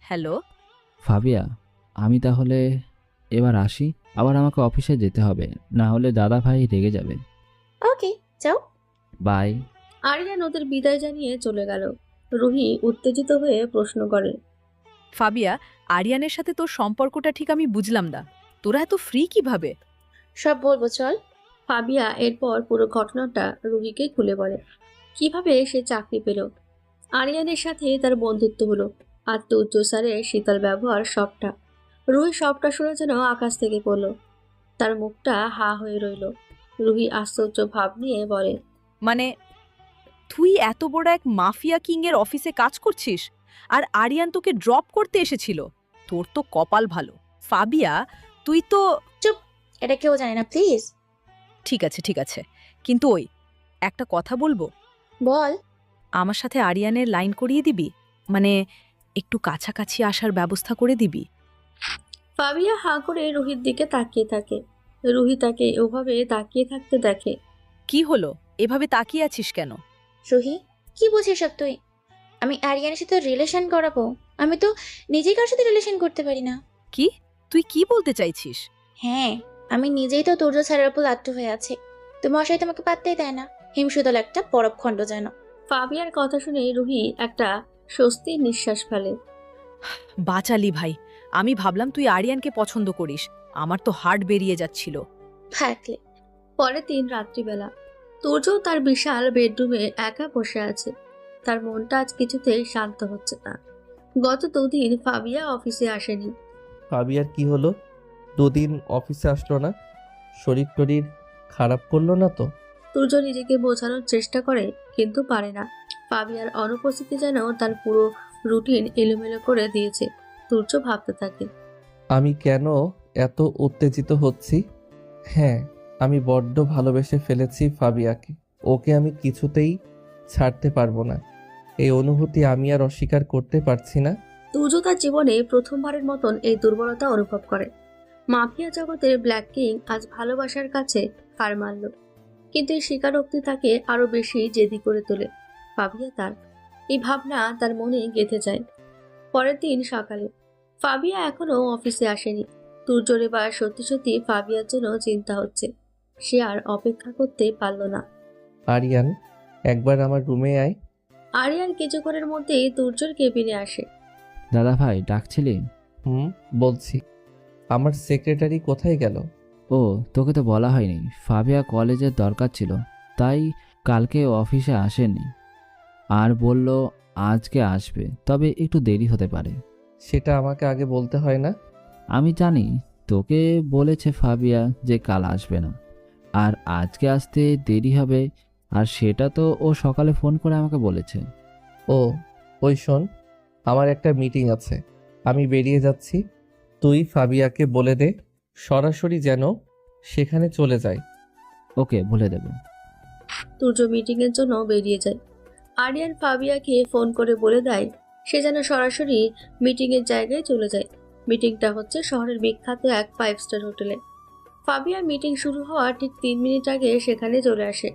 হ্যালো ফাবিয়া, আমি তাহলে এবার আসি। আবার আমাকে অফিসে যেতে হবে, না হলে দাদা ভাই রেগে যাবে। ওকে, যাও। বাই। আরিয়ান ওদের বিদায় জানিয়ে চলে গেল। রুহি উত্তেজিত হয়ে প্রশ্ন করে, ফাবিয়া, আরিয়ানের সাথে তোর সম্পর্কটা ঠিক আমি বুঝলাম না, তোরা এত ফ্রি কিভাবে? সব বলবো, চল। ফাবিয়া এরপর পুরো ঘটনাটা রুহিকে খুলে বলে। কিভাবে সে চাকরি পেল, আরিয়ানের সাথে তার বন্ধুত্ব হলো, আত্ম উচ্চস্বরে শীতল ব্যবহার, সবটা। রুহি সবটা শুনে যেন আকাশ থেকে পড়ল। তার মুখটা হা হয়ে রইল। রুহি আশ্চর্য ভাব নিয়ে বলে, মানে তুই এত বড় এক মাফিয়া কিং এর অফিসে কাজ করছিস, আর আরিয়ান তোকে ড্রপ করতে এসেছিল? তোর তো কপাল ভালো। ফাবিয়া, তুই তো... চুপ, এটা কেউ জানে না, প্লিজ। ঠিক আছে ঠিক আছে, কিন্তু ওই একটা কথা বলবো। বল। আমার সাথে আরিয়ানের লাইন করিয়ে দিবি, মানে একটু কাছাকাছি আসার ব্যবস্থা করে দিবি। ফাবিয়া হা করে রুহির দিকে তাকিয়ে থাকে। রুহি তাকে ওভাবে তাকিয়ে থাকতে দেখে। কি হলো, এভাবে তাকিয়ে আছিস কেন? রুহি, কি বুঝিস সব তুই? আমি আরিয়ানের সাথে রিলেশন করাবো? আমি তো নিজেই কার সাথে রিলেশন করতে পারি না। কি তুই কি বলতে চাইছিস? হ্যাঁ, আমি নিজেই তো তুর্য ছাড়ার উপর লাট্টু হয়ে আছি। তো মশাই তোমাকে পাত্তাই দেয় না, হিমশীতল একটা বরফ খণ্ড যেন। ফাবিয়ার কথা শুনে রুহি একটা স্বস্তির নিঃশ্বাস ফেলে। বাঁচালি ভাই, আমি ভাবলাম তুই আরিয়ানকে পছন্দ করিস, আমার তো হার্ট বেরিয়ে যাচ্ছিল। থাকলে। পরের দিন রাত্রিবেলা তুর্য তার বিশাল বেডরুমে একা বসে আছে। তার মনটা আজ কিছুতেই শান্ত হচ্ছে না। গত 2 দিন ফাবিয়া অফিসে আসেনি। ফাবিয়ার কি হলো? 2 দিন অফিসে আসলো না? শরীর টরীর খারাপ করলো না তো? তুর্য নিজেকে বোঝানোর চেষ্টা করে, কিন্তু পারে না। ফাবিয়ার অনুপস্থিতি যেন তার পুরো রুটিন এলোমেলো করে দিয়েছে। তুর্য ভাবতে থাকে, আমি কেন এত উত্তেজিত হচ্ছি? হ্যাঁ, আমি বড্ড ভালোবেসে ফেলেছি ফাবিয়াকে। ওকে আমি কিছুতেই ছাড়তে পারবো না। এই অনুভূতি আমি আর অস্বীকার করতে পারছি না। তুর্য তার জীবনে প্রথমবারের মতন এই দুর্বলতা অনুভব করে। মাফিয়া জগতের ব্ল্যাক কিং আজ ভালোবাসার কাছে হার মানল, কিন্তু এই স্বীকারোক্তি তাকে আরো বেশি জেদি করে তোলে। ফাবিয়া তার এই ভাবনা তার মনে গেঁথে যায়। পরের দিন সকালে ফাবিয়া এখনো অফিসে আসেনি। তুর্যর এবার সত্যি সত্যি ফাবিয়ার জন্য চিন্তা হচ্ছে। সে আর অপেক্ষা করতে পারল না। আরিয়ান, একবার আমার রুমে আয়। আরিয়ান কিছুক্ষণের মধ্যেই তুর্যর কেবিনে আসে। দাদা ভাই ডাকছিলি? বলছি। আমার সেক্রেটারি কোথায় গেল? ও, তোকে তো বলা হয়নি, ফাবিয়া কলেজের দরকার ছিল, তাই কালকে অফিসে আসেনি। আর বলল আজকে আসবে, তবে একটু দেরি হতে পারে। সেটা আমাকে আগে বলতে হয় না? আমি জানি, তোকে বলেছে ফাবিয়া যে কাল আসবে না, আর আজকে আসতে দেরি হবে, আর সেটা তো ও সকালে ফোন করে আমাকে বলেছে। ও, ওই শোন, আমার একটা মিটিং আছে, আমি বেরিয়ে যাচ্ছি। তুই ফাবিয়াকে বলে দে সরাসরি যেন সেখানে চলে যায়। ওকে, বলে দেব। তুর্য মিটিং এর জন্য বেরিয়ে যায়। আরিয়ান ফাবিয়াকে ফোন করে বলে দেয় সে যেন সরাসরি মিটিং এর জায়গায় চলে যায়। মিটিংটা হচ্ছে শহরের বিখ্যাত এক 5 স্টার হোটেলে। ফাবিয়া মিটিং শুরু হওয়ার ঠিক 3 মিনিট আগে সেখানে চলে আসে।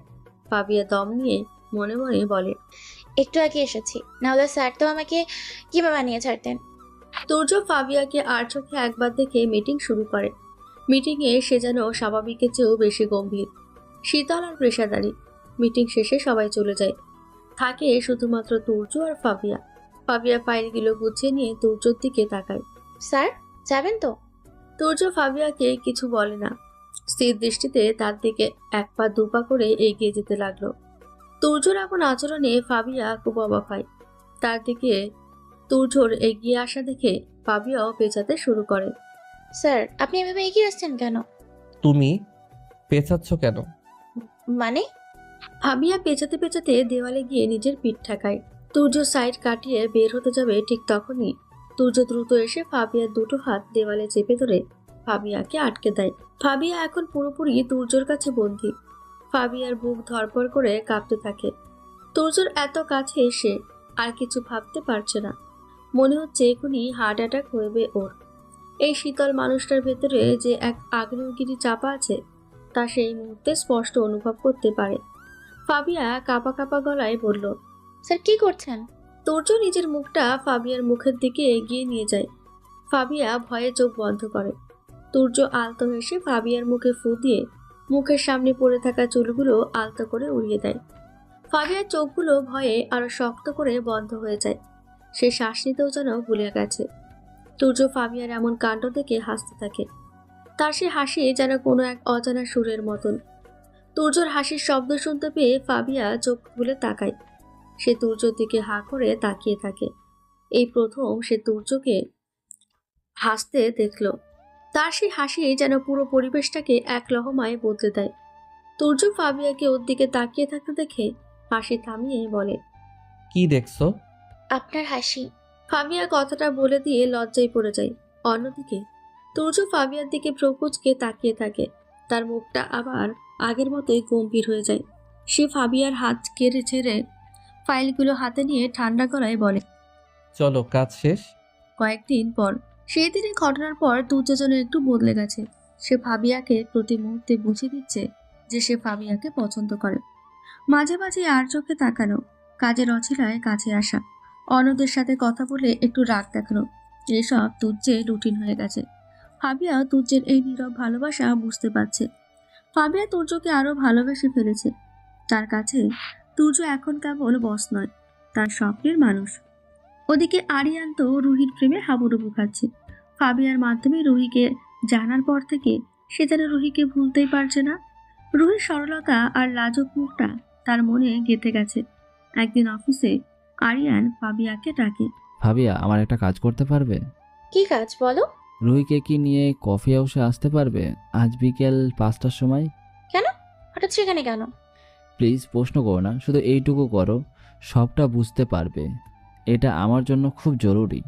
ফাবিয়া দম নিয়ে মনে মনে বলে, একটু আগে এসেছি, নাহলে স্যার তো আমাকে কিভাবে বানিয়ে ছাড়তেন। তুর্য ফাবিয়াকে আর চোখে একবার দেখে মিটিং শুরু করে। মিটিংয়ে সে যেন স্বাভাবিকের চেয়েও বেশি গম্ভীর, শীতল আর পেশাদারি। মিটিং শেষে সবাই চলে যায়, থাকে শুধুমাত্র তুর্য আর ফাবিয়া। ফাবিয়া ফাইলগুলো গুছিয়ে নিয়ে তুর্যর দিকে তাকায়। স্যার, যাবেন তো? তুর্য ফাবিয়াকে কিছু বলে না, স্থির দৃষ্টিতে তার দিকে 1 পা 2 পা করে এগিয়ে যেতে লাগলো। তুর্যর এমন আচরণে ফাবিয়া খুব অবাক হয়। তার দিকে তুর্যর এগিয়ে আসা দেখে ফাবিয়াও পেঁচাতে শুরু করে। স্যার, আপনি এভাবে এগিয়ে আসছেন কেন? তুমি পেঁচাচ্ছ কেন? মানে? ফাবিয়া পেঁচাতে পেঁচাতে দেওয়ালে গিয়ে নিজের পিঠ ঠেকায়। তুর্য সাইড কাটিয়ে বের হতে যাবে, ঠিক তখনই তুর্য দ্রুত এসে ফাবিয়ার দুটো হাত দেওয়ালে চেপে ধরে ফাবিয়াকে আটকে দেয়। ফাবিয়া এখন পুরোপুরি তুর্যর কাছে বন্দী। ফাবিয়ার বুক ধরপড় করে কাঁপতে থাকে। তুর্যর এত কাছে এসে আর কিছু ভাবতে পারছে না। মনে হচ্ছে এখনই হার্ট অ্যাটাক হইবে ওর। এই শীতল মানুষটার ভেতরে যে এক আগ্নেয়গিরি চাপা আছে তা সেই মুহূর্তে স্পষ্ট অনুভব করতে পারে। ফাবিয়া কাঁপা কাঁপা গলায় বলল, স্যার কি করছেন? তুর্য নিজের মুখটা ফাবিয়ার মুখের দিকে এগিয়ে নিয়ে যায়। ফাবিয়া ভয়ে চোখ বন্ধ করে। তুর্য আলতো হেসে ফাবিয়ার মুখে ফু দিয়ে মুখের সামনে পড়ে থাকা চুলগুলো আলতো করে উড়িয়ে দেয়। ফাবিয়ার চোখগুলো ভয়ে আরো শক্ত করে বন্ধ হয়ে যায়। সে শ্বাস নিতেও যেন ভুলে গেছে। তুর্য ফাবিয়ার এমন কাণ্ড দেখে হাসতে থাকে। তার সে হাসি যেন কোনো এক অজানা সুরের মতন। তুর্যর হাসির শব্দ শুনতে পেয়ে ফাবিয়া চোখ খুলে তাকায়। সে তুর্যর দিকে হাঁ করে তাকিয়ে থাকে। এই প্রথম সে তুর্যকে হাসতে দেখল। তার সেই হাসি যেন পুরো পরিবেশটাকে এক লহমায় বদলে দেয়। তুর্য ফাবিয়াকে ওর দিকে তাকিয়ে থাকতে দেখে হাসি থামিয়ে বলে, কি দেখছো? আপনার হাসি। ফাবিয়া কথাটা বলে দিয়ে লজ্জায় পড়ে যায়। অন্যদিকে তুর্য ফাবিয়ার দিকে প্রকুচকে তাকিয়ে থাকে। তার মুখটা আবার আগের মতোই গম্ভীর হয়ে যায়। সে ফাবিয়ার হাত কেড়ে ছেড়ে ফাইলগুলো হাতে নিয়ে ঠান্ডা গলায় বলে, চলো, কাজ শেষ। কয়েকদিন পর, সেই দিনের ঘটনার পর তুর্য যেন একটু বদলে গেছে। সে ফাবিয়াকে প্রতি মুহূর্তে বুঝিয়ে দিচ্ছে যে সে ফাবিয়াকে পছন্দ করে। মাঝে মাঝে আর চোখে তাকানো, কাজের অছিলায় কাছে আসা, অন্যদের সাথে কথা বলে একটু রাগ দেখানো, এসব তুর্যের রুটিন হয়ে গেছে। ফাবিয়া তুর্যের এই নীরব ভালোবাসা বুঝতে পারছে। ফাবিয়া তুর্যকে আরো ভালোবেসে ফেলেছে। তার কাছে তুর্য এখন কেবল বস নয়, তার স্বপ্নের মানুষ। ওদিকে আরিয়ান তো রুহির প্রেমে হাবুডুবু খাচ্ছে। ফাবিয়ার মাধ্যমে রুহিকে জানার পর থেকে সে যেন রুহিকে ভুলতেই পারছে না। রুহির সরলতা আর লাজুক মুখটা তার মনে গেঁথে গেছে। একদিন অফিসে আরিয়ান ফাবিয়াকে ডাকে। ভাবিয়া, আমার একটা কাজ করতে পারবে? কি কাজ বলো? রুহিকে কি নিয়ে কফি হাউসে আসতে পারবে আজ বিকেল 5টার সময়? কেন? হঠাৎ সেখানে কেন? প্লিজ প্রশ্ন করো না, শুধু এইটুকু করো, সবটা বুঝতে পারবে। এটা আমার জন্য খুব জরুরি।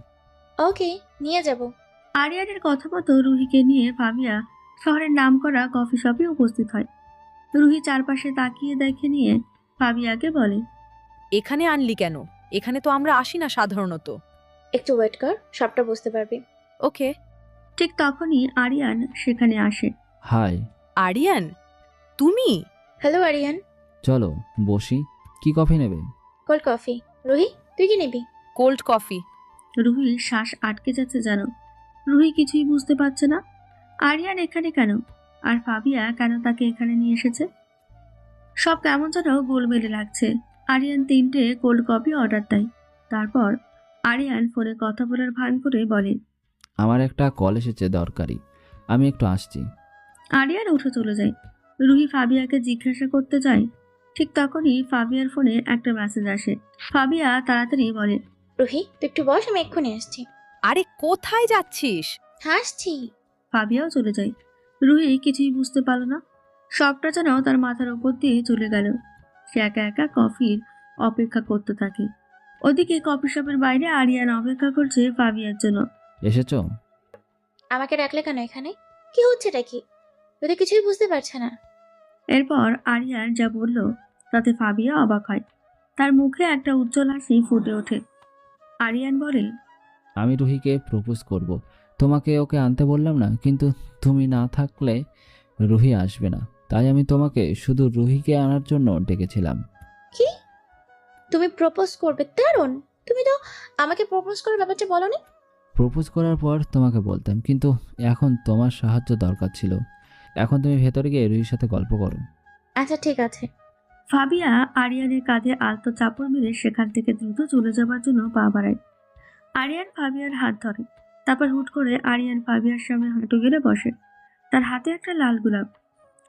ওকে, নিয়ে যাব। আরিয়ানের কথা মতো রুহিকে নিয়ে ফাবিয়া শহরের নামকরা কফি শপে উপস্থিত হয়। রুহি চারপাশে তাকিয়ে দেখে নিয়ে ফাবিয়াকে বলে, এখানে আনলি কেন? এখানে তো আমরা আসি না সাধারণত। একটু ওয়েট কর, সবটা বুঝতে পারবি। ওকে। ঠিক তখনই আরিয়ান সেখানে আসে। হাই। আরিয়ান, তুমি? হ্যালো আরিয়ান। চলো বসি। কি কফি নেবে? Cold coffee. রুহি, তুই কি নিবি? Cold coffee. রুহির শ্বাস আটকে যাচ্ছে যেন। রুহি কিছুই বুঝতে পারছে না আরিয়ান এখানে কেন, আর ফাবিয়া কেন তাকে এখানে নিয়ে এসেছে। সব কেমন যেন গোলমেলে লাগছে। আরিয়ান 3টে কোল্ড কফি অর্ডার দেয়। তারপর আরিয়ান ফোনে কথা বলার ভান করে বলে, আমার একটা কল এসেছে দরকারি, আমি একটু আসছি। আরিয়ান উঠে চলে যায়। রুহি ফাবিয়াকে জিজ্ঞাসা করতে যায়। ঠিক তখনই ফাবিয়ার ফোনে একটা মেসেজ আসে। ফাবিয়া তাড়াতাড়ি বলে, রুহি তুই একটু বস, আমি এক্ষুনি আসছি। আরে কোথায় যাচ্ছিস? হাসছি। ফাবিয়াও চলে যায়। রুহি কিছুই বুঝতে পারল না। সবটা যেন তার মাথার উপর দিয়ে চলে গেল। সে একা একা কফির অপেক্ষা করতে থাকে। ওদিকে কফি শপের বাইরে আরিয়ান অপেক্ষা করছে ফাবিয়ার জন্য। এসেছো? আমাকে ডাকলে কেন এখানে? কি হচ্ছে এটা কি? তুই কিছুই বুঝতে পারছে না। এরপর আরিয়ান যা বলল তাতে ফাবিয়া অবাক হয়। তার মুখে একটা উজ্জ্বল হাসি ফুটে ওঠে। আরিয়ান বলে, আমি রুহিকে প্রপোজ করব। তোমাকে ওকে আনতে বললাম না, কিন্তু তুমি না থাকলে রুহি আসবে না, তাই আমি তোমাকে শুধু রুহিকে আনার জন্য ডেকেছিলাম। কি? তুমি প্রপোজ করবে? দারুণ। তুমি তো আমাকে প্রপোজ করার ব্যাপারটা বলোনি। প্রপোজ করার পর তোমাকে বলতাম, কিন্তু এখন তোমার সাহায্য দরকার ছিল। এখন তুমি ভেতরে গিয়ে রুহির সাথে গল্প করো। আচ্ছা ঠিক আছে। ফাবিয়া আরিয়ানের কাঁধে আলতো চাপড় মেরে সেখান থেকে দ্রুত চলে যাবার জন্য পা বাড়ায়। আরিয়ান ফাবিয়ার হাত ধরে। তারপর হুট করে আরিয়ান ফাবিয়ার সামনে হাঁটু গেলে বসে। তার হাতে একটা লাল গোলাপ।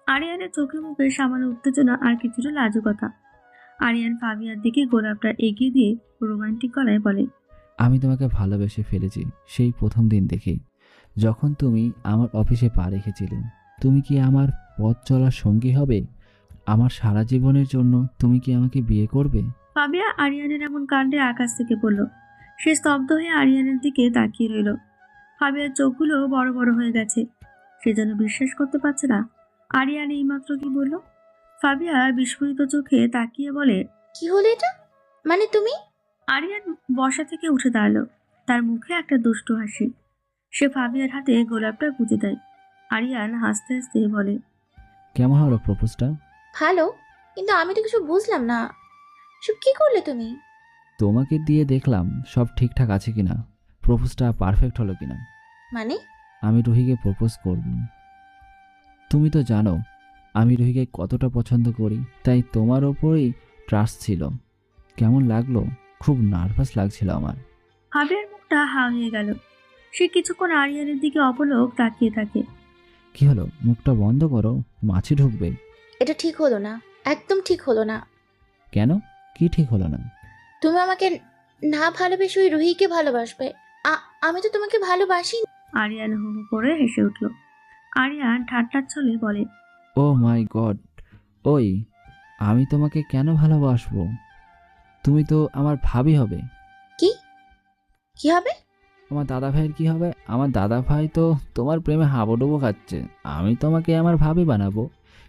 আরিয়ানের চোখে মুখে সামান্য উত্তেজনা আর কিছুটা লাজুকতা। আরিয়ান ফাবিয়ার দিকে গোলাপটা এগিয়ে দিয়ে রোমান্টিক গলায় বলে, আমি তোমাকে ভালোবেসে ফেলেছি সেই প্রথম দিন দেখেই, যখন তুমি আমার অফিসে পা রেখেছিলে। তুমি কি আমার পথ চলার সঙ্গী হবে? আমার সারা জীবনের জন্য তুমি কি আমাকে বিয়ে করবে? ফাবিয়া আরিয়ানের এমন কাণ্ডে আকাশ থেকে পড়ল। সে স্তব্ধ হয়ে আরিয়ানের দিকে তাকিয়ে রইল। ফাবিয়ার চোখগুলো বড় বড় হয়ে গেছে। সে যেন বিশ্বাস করতে পারছে না আরিয়ান এইমাত্র কি বলল। ফাবিয়া বিস্ফোরিত চোখে তাকিয়ে বলে, কি হলো এটা? মানে তুমি? আরিয়ান বসা থেকে উঠে দাঁড়ালো। তার মুখে একটা দুষ্টু হাসি। সে ফাবিয়ার হাতে গোলাপটা গুঁজে দেয়। আরিয়ান হাসতে হাসতে বলে, কেমন হলো প্রপোজটা? ভালো, কিন্তু আমি তো কিছু বুঝলাম না। সব কি করলে তুমি? তোমাকে দিয়ে দেখলাম সব ঠিকঠাক আছে কিনা, প্রপোজটা পারফেক্ট হলো কিনা। মানে? আমি রুহিকে প্রপোজ করব। তুমি তো জানো আমি রুহিকে কতটা পছন্দ করি, তাই তোমার ওপরেই ট্রাস্ট ছিল। কেমন লাগলো? খুব নার্ভাস লাগছিল আমার। ফাবিয়ার মুখটা হা হয়ে গেল। সে কিছুক্ষণ আরিয়ানের দিকে অপলক তাকিয়ে থাকে। কি হলো? মুখটা বন্ধ করো, মাছি ঢুকবে। এটা ঠিক হলো না, একদম ঠিক হলো না। কেন? কি ঠিক হলো না? তুমি আমাকে না ভালোবেসে ওই রুহিকে ভালোবাসবে। আমি তো তোমাকে ভালোবাসি। আরিয়ান হু হু করে হেসে উঠল। আরিয়ান ঠাট্টার ছলে বলে, ও মাই গড, ওই আমি তোমাকে কেন ভালোবাসবো? তুমি তো আমার ভাবি হবে। কি কি হবে? আমার দাদা ভাইয়ের কি হবে? আমার দাদা ভাই তো তোমার প্রেমে হাবুডুবু খাচ্ছে। আমি তোমাকে আমার ভাবি বানাবো,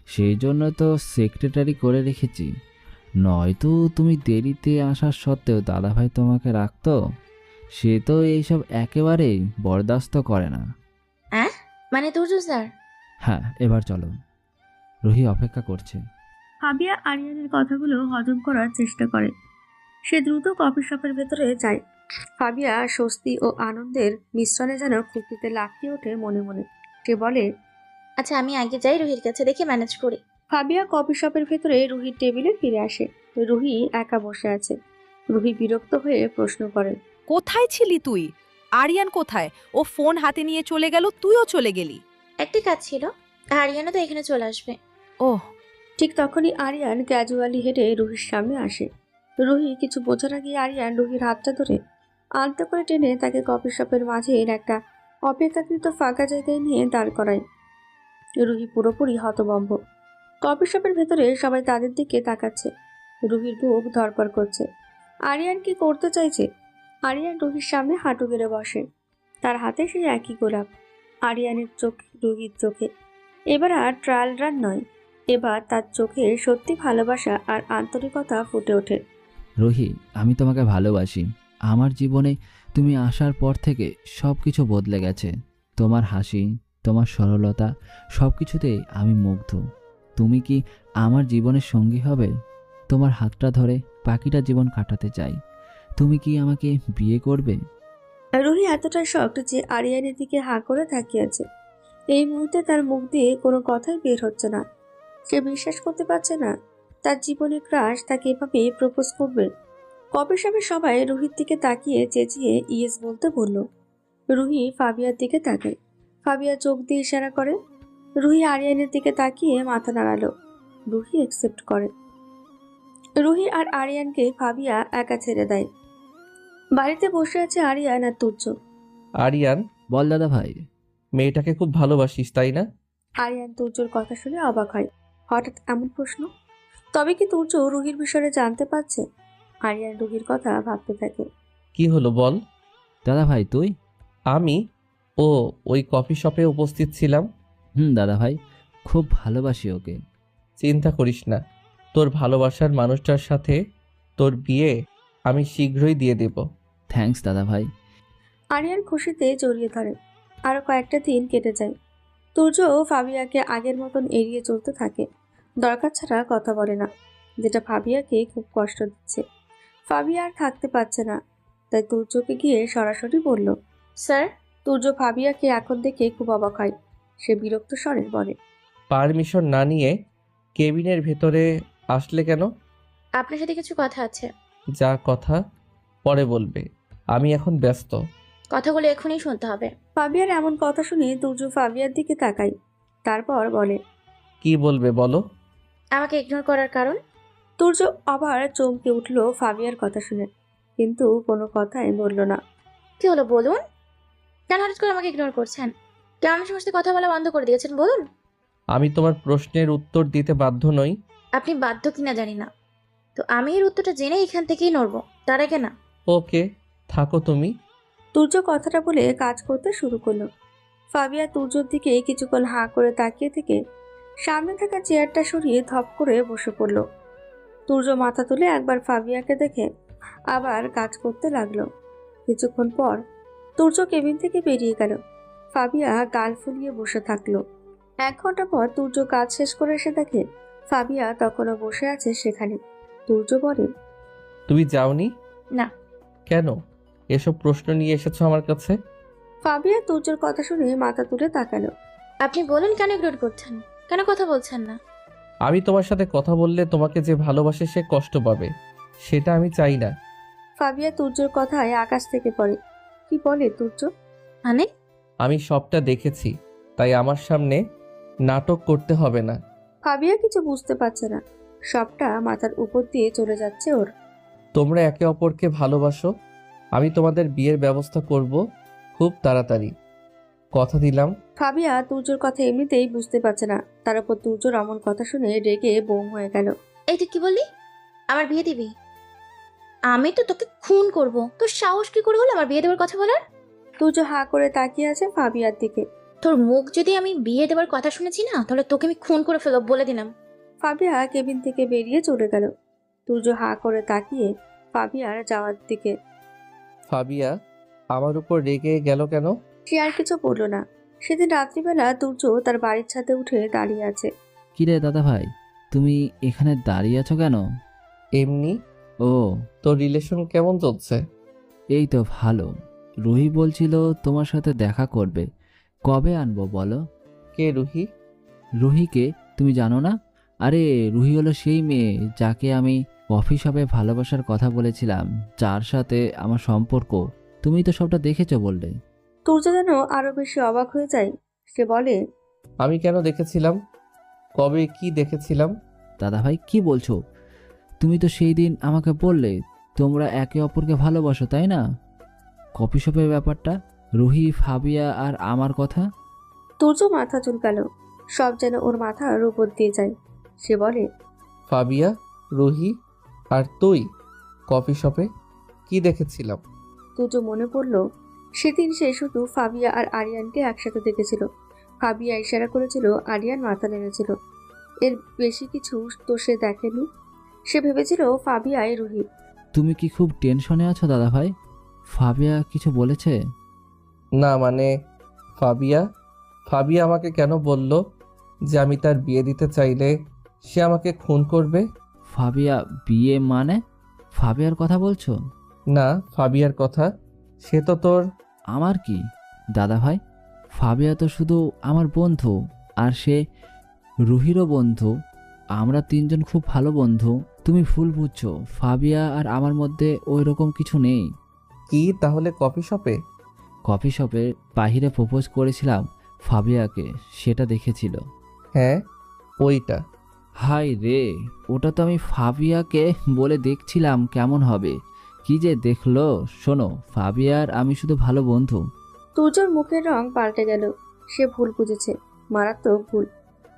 সেই জন্য তো সেক্রেটারি করে রেখেছি। নয়তো তুমি দেরিতে আসার সত্ত্বেও দাদা ভাই তোমাকে রাখতো। সে তো এইসব একেবারেই বরদাস্ত করে না। মানে তুর্য স্যার? হ্যাঁ, এবার চলো, রুহি অপেক্ষা করছে। ফাবিয়া আরিয়ানের কথাগুলো হজম করার চেষ্টা করে। সে দ্রুত কফি শপের ভেতরে যায়। ফাবিয়া স্বস্তি ও আনন্দের মিশ্রণে যেন খুকিতে লাফিয়ে ওঠে মনে মনে। সে বলে, আচ্ছা আমি আগে যাই, রুহির কাছে দেখে ম্যানেজ করি। ফাবিয়া কফি শপের ভেতরে রুহির টেবিলে ফিরে আসে। রুহি একা বসে আছে। রুহি বিরক্ত হয়ে প্রশ্ন করে, কোথায় ছিলি তুই? আরিয়ান কোথায়? ও ফোন হাতে নিয়ে চলে গেল, তুইও চলে গেলি। একটা কাজ ছিল, আরিয়ানা তো এখানে চলে আসবে। ওহ। ঠিক তখনই আরিয়ান ক্যাজুয়ালি হেঁটে রুহির সামনে আসে। রুহি কিছু বোঝার আগে আরিয়ান রুহির হাতটা ধরে আলতো করে টেনে তাকে কফি শপের মাঝে একটা অপেক্ষাকৃত ফাঁকা জায়গায় নিয়ে দাঁড় করায়। রুহি পুরোপুরি হতভম্ব। কফি শপের ভেতরে সবাই তাদের দিকে তাকাচ্ছে। রুহির বুক ধড়ফড় করছে। আরিয়ান কি করতে চাইছে? আরিয়ান রুহির সামনে হাঁটু গেড়ে বসে। তার হাতে সেই একই গোলাপ। আরিয়ানের চোখ রুহির চোখে। এবার আর ট্রায়াল রান নয়, এবার তার চোখে সত্যি ভালোবাসা আর আন্তরিকতা ফুটে ওঠে। রুহি, আমি তোমাকে ভালোবাসি। আমার জীবনে তুমি আসার পর থেকে সব কিছু বদলে গেছে। তোমার হাসি, তোমার সরলতা, সব কিছুতেই আমি মুগ্ধ। তুমি কি আমার জীবনের সঙ্গী হবে? তোমার হাতটা ধরে বাকিটা জীবন কাটাতে চাই। তুমি কি আমাকে বিয়ে করবে? রুহি এতটা শক্ট যে আরিয়ানের দিকে হাঁ করে তাকিয়ে আছে। এই মুহূর্তে তার মুখ দিয়ে কোনো কথাই বের হচ্ছে না। সে বিশ্বাস করতে পারছে না তার জীবনে ক্রাশ তাকে এভাবে প্রপোজ করবে। কফি শপের সবাই রুহির দিকে তাকিয়ে চেঁচিয়ে ইয়েস বলতে বলল। রুহি ফাবিয়ার দিকে তাকায়। ফাবিয়া চোখ দিয়ে ইশারা করে। রুহি আরিয়ানের দিকে তাকিয়ে মাথা নাড়ালো। রুহি অ্যাকসেপ্ট করে। রুহি আর আরিয়ানকে ফাবিয়া একা ছেড়ে দেয়। বাড়িতে বসে আছে আরিয়ান আর তুর্য। আরিয়ান, বল দাদা ভাই। মেয়েটাকে খুব ভালোবাসিস তাই না? আরিয়ান তুর্যর কথা শুনে অবাক হয়। হঠাৎ এমন প্রশ্ন? তবে কি তুর্য রুহির বিষয়ে জানতে পারছে? আরিয়ান রুহির কথা ভাবতে থাকে। কি হলো বল। দাদা ভাই তুই? আমি ওই কফি শপে উপস্থিত ছিলাম। দাদা ভাই, খুব ভালোবাসি ওকে। চিন্তা করিস না, তোর ভালোবাসার মানুষটার সাথে তোর বিয়ে আমি শীঘ্রই দিয়ে দেব। থ্যাঙ্কস দাদা ভাই। আরিয়ান খুশিতে জড়িয়ে ধরে। আরো কয়েকটা দিন কেটে যায়। তুর্য ফাবিয়াকে আগের মতন এড়িয়ে চলতে থাকে। দরকার ছাড়া কথা বলে না, যেটা ফাবিয়াকে খুব কষ্ট দিচ্ছে। ফাবিয়া আর থাকতে পারছে না, তাই তুর্যকে গিয়ে সরাসরি বলল, স্যার। তুর্য ফাবিয়াকে এখন দেখে খুব অবাক হয়। সে বিরক্ত স্বরে বলে, পারমিশন না নিয়ে কেবিনের ভেতরে আসলে কেন? আপনার সাথে কিছু কথা আছে। যা কথা পরে বলবে, আমি এখন ব্যস্ত। কথাগুলো এখনই শুনতে হবে। ফাবিয়ার এমন কথা শুনে তুর্য ফাবিয়ার দিকে তাকায়। তারপর বলে, কি বলবে বলো। আমাকে ইগনোর করার কারণ? তুর্য আবার চমকে উঠল ফাবিয়ার কথা শুনে। কিন্তু কোনো কথাই বলল না। কি হলো বলুন? কেন হঠাৎ করে আমাকে ইগনোর করছেন? কেন আমার সাথে কথা বলা বন্ধ করে দিয়েছেন বলুন? আমি তোমার প্রশ্নের উত্তর দিতে বাধ্য নই। আপনি বাধ্য কিনা জানি না, তো আমি এর উত্তরটা জেনে এখান থেকেই নড়বো, তার আগে না। ওকে, থাকো তুমি। তুর্য কথাটা বলে কাজ করতে শুরু করলো। ফাবিয়া তুর্যর দিকে কিছুক্ষণ হাঁ করে তাকিয়ে থেকে সামনে থাকা চেয়ারটা সরিয়ে ধপ করে বসে পড়ল। তুর্য মাথা তুলে একবার ফাবিয়াকে দেখে আবার কাজ করতে লাগলো। কিছুক্ষণ পর তুর্য কেবিন থেকে বেরিয়ে গেল। ফাবিয়া গাল ফুলিয়ে বসে থাকলো। 1 ঘন্টা পর তুর্য কাজ শেষ করে এসে দেখে ফাবিয়া তখনও বসে আছে সেখানে। তুর্য বলে, তুমি যাওনি? না। কেন? এসব প্রশ্ন নিয়ে এসেছো আমার কাছে? ফাবিয়া তুর্যর কথা শুনে মাথা তুলে তাকালো। আপনি বলুন কেন ইগনোর করছেন, কেন কথা বলছেন না? আমি তোমার সাথে কথা বললে তোমাকে যে ভালোবাসে সে কষ্ট পাবে, সেটা আমি চাই না। ফাবিয়া তুর্যর কথায় আকাশ থেকে পড়ে। কি বলে তুর্য? মানে? আমি সবটা দেখেছি, তাই আমার সামনে নাটক করতে হবে না। ফাবিয়া কিছু বুঝতে পারছে না, সবটা মাথার উপর দিয়ে চলে যাচ্ছে ওর। তোমরা একে অপরকে ভালোবাসো, আমি তোমাদের বিয়ের ব্যবস্থা করব খুব তাড়াতাড়ি, কথা দিলাম। ফাবিয়া তুর্যর কথা এমনিতেই বুঝতে পারছে না, তার উপর তুর্যর অমন কথা শুনে রেগে বোম হয়ে গেল। এই তুই কি বললি? আমার বিয়ে দিবি? আমি তো তোকে খুন করব। তোর সাহস কি করে হলো আমার বিয়ে দেওয়ার কথা বলার? তুর্য হাঁ করে তাকিয়ে আছে ফাবিয়ার দিকে। তোর মুখ যদি আমি বিয়ে দেওয়ার কথা শুনেছি না, তাহলে তোকে আমি খুন করে ফেলব বলে দিলাম। ফাবিয়া কেবিন থেকে বেরিয়ে চলে গেল। তুর্য হাঁ করে তাকিয়ে ফাবিয়ার যাওয়ার দিকে। ফাবিয়া আমার উপর রেগে গেল কেন? সে আর কিছু বলল না। সেদিন রাত্রিবেলা তুর্য তার বাড়ির ছাদে উঠে দাঁড়িয়ে আছে। কিরে দাদা ভাই, তুমি এখানে দাঁড়িয়ে আছো কেন? এমনি। ও, তোর রিলেশন কেমন চলছে? এই তো ভালো। রুহি বলছিল তোমার সাথে দেখা করবে, কবে আনবো বলো? কে রুহি? রুহিকে তুমি জানো না? আরে রুহি হলো সেই মেয়ে যাকে আমি কফি শপে ভালোবাসার কথা বলেছিলাম, যার সাথে আমার সম্পর্ক। তুমি তো সবটা দেখেছো বললে। তুর্য যেন আরো বেশি অবাক হয়ে যায়। সে বলে, আমি কেন দেখেছিলাম? কবে কি দেখেছিলাম? দাদা ভাই কি বলছো? তুমি তো সেই দিন আমাকে বললে তোমরা একে অপরকে ভালোবাসো, তাই না? কফি শপের ব্যাপারটা, রুহি, ফাবিয়া আর আমার কথা। তুর্য মাথা চুলকাল, সব যেন ওর মাথার উপর দিয়ে যায়। সে বলে, ফাবিয়া, রুহি আর তুই কফি শপে কি দেখেছিলাম? তুর্য মনে পড়ল সেদিন সে শুধু ফাবিয়া আর আরিয়ানকে একসাথে দেখেছিল। ফাবিয়া ইশারা করেছিল, আরিয়ান মাথা নেড়েছিল। এর বেশি কিছু তো সে দেখেনি। সে ভেবেছিল ফাবিয়াই রুহি। তুমি কি খুব টেনশনে আছো দাদা ভাই? ফাবিয়া কিছু বলেছে? না মানে ফাবিয়া ফাবিয়া আমাকে কেন বলল যে আমি তার বিয়ে দিতে চাইলে সে আমাকে খুন করবে? ফাবিয়া বিয়ে মানে? ফাবিয়ার কথা বলছো? না, ফাবিয়ার কথা। সে তো তোর। আমার কি দাদা ভাই? ফাবিয়া তো শুধু আমার বন্ধু, আর সে রুহিরও বন্ধু। আমরা 3 জন খুব ভালো বন্ধু। তুমি ভুল বুঝছো, ফাবিয়া আর আমার মধ্যে ওই রকম কিছু নেই। কি তাহলে কফি শপে? কফি শপে বাহিরে প্রপোজ করেছিলাম ফাবিয়াকে, সেটা দেখেছিল। হ্যাঁ, ওইটা। হাই রে, ওটা তো আমি ফাবিয়াকে বলে দেখছিলাম কেমন হবে। কি যে দেখলো। শোনো, ফাবিয়ার আমি শুধু ভালো বন্ধু। তুর্যর মুখের রং পাল্টে গেল। সে ভুল বুঝেছে, মারাত্মক ভুল।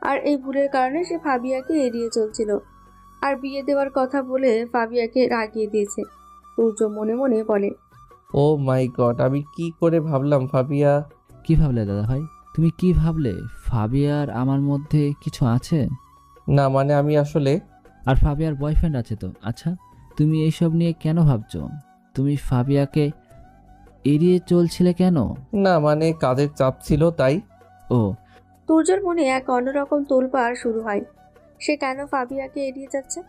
আর এই ভুলের কারণে সে ফাবিয়াকে এড়িয়ে চলছিল, আর বিয়ে দেওয়ার কথা বলে ফাবিয়াকে রাগিয়ে দিয়েছে। তুর্য মনে মনে বলে, ও মাই গড, আমি কি করে ভাবলাম ফাবিয়া। কি ভাবলে দাদা ভাই? তুমি কি ভাবলে? ফাবিয়ার আমার মধ্যে কিছু আছে? না মানে আমি আসলে। আর ফাবিয়ার বয়ফ্রেন্ড আছে তো। আচ্ছা, তুমি এইসব নিয়ে কেন ভাবছো? তুমি ফাবিয়াকে এড়িয়ে চলছিলে কেন? না মানে কাজের চাপ ছিল তাই। ও। তুর্যর মনে এক অন্যরকম তোলপাড় শুরু হয়। সে কেন ফাবিয়াকে এড়িয়ে যাচ্ছে?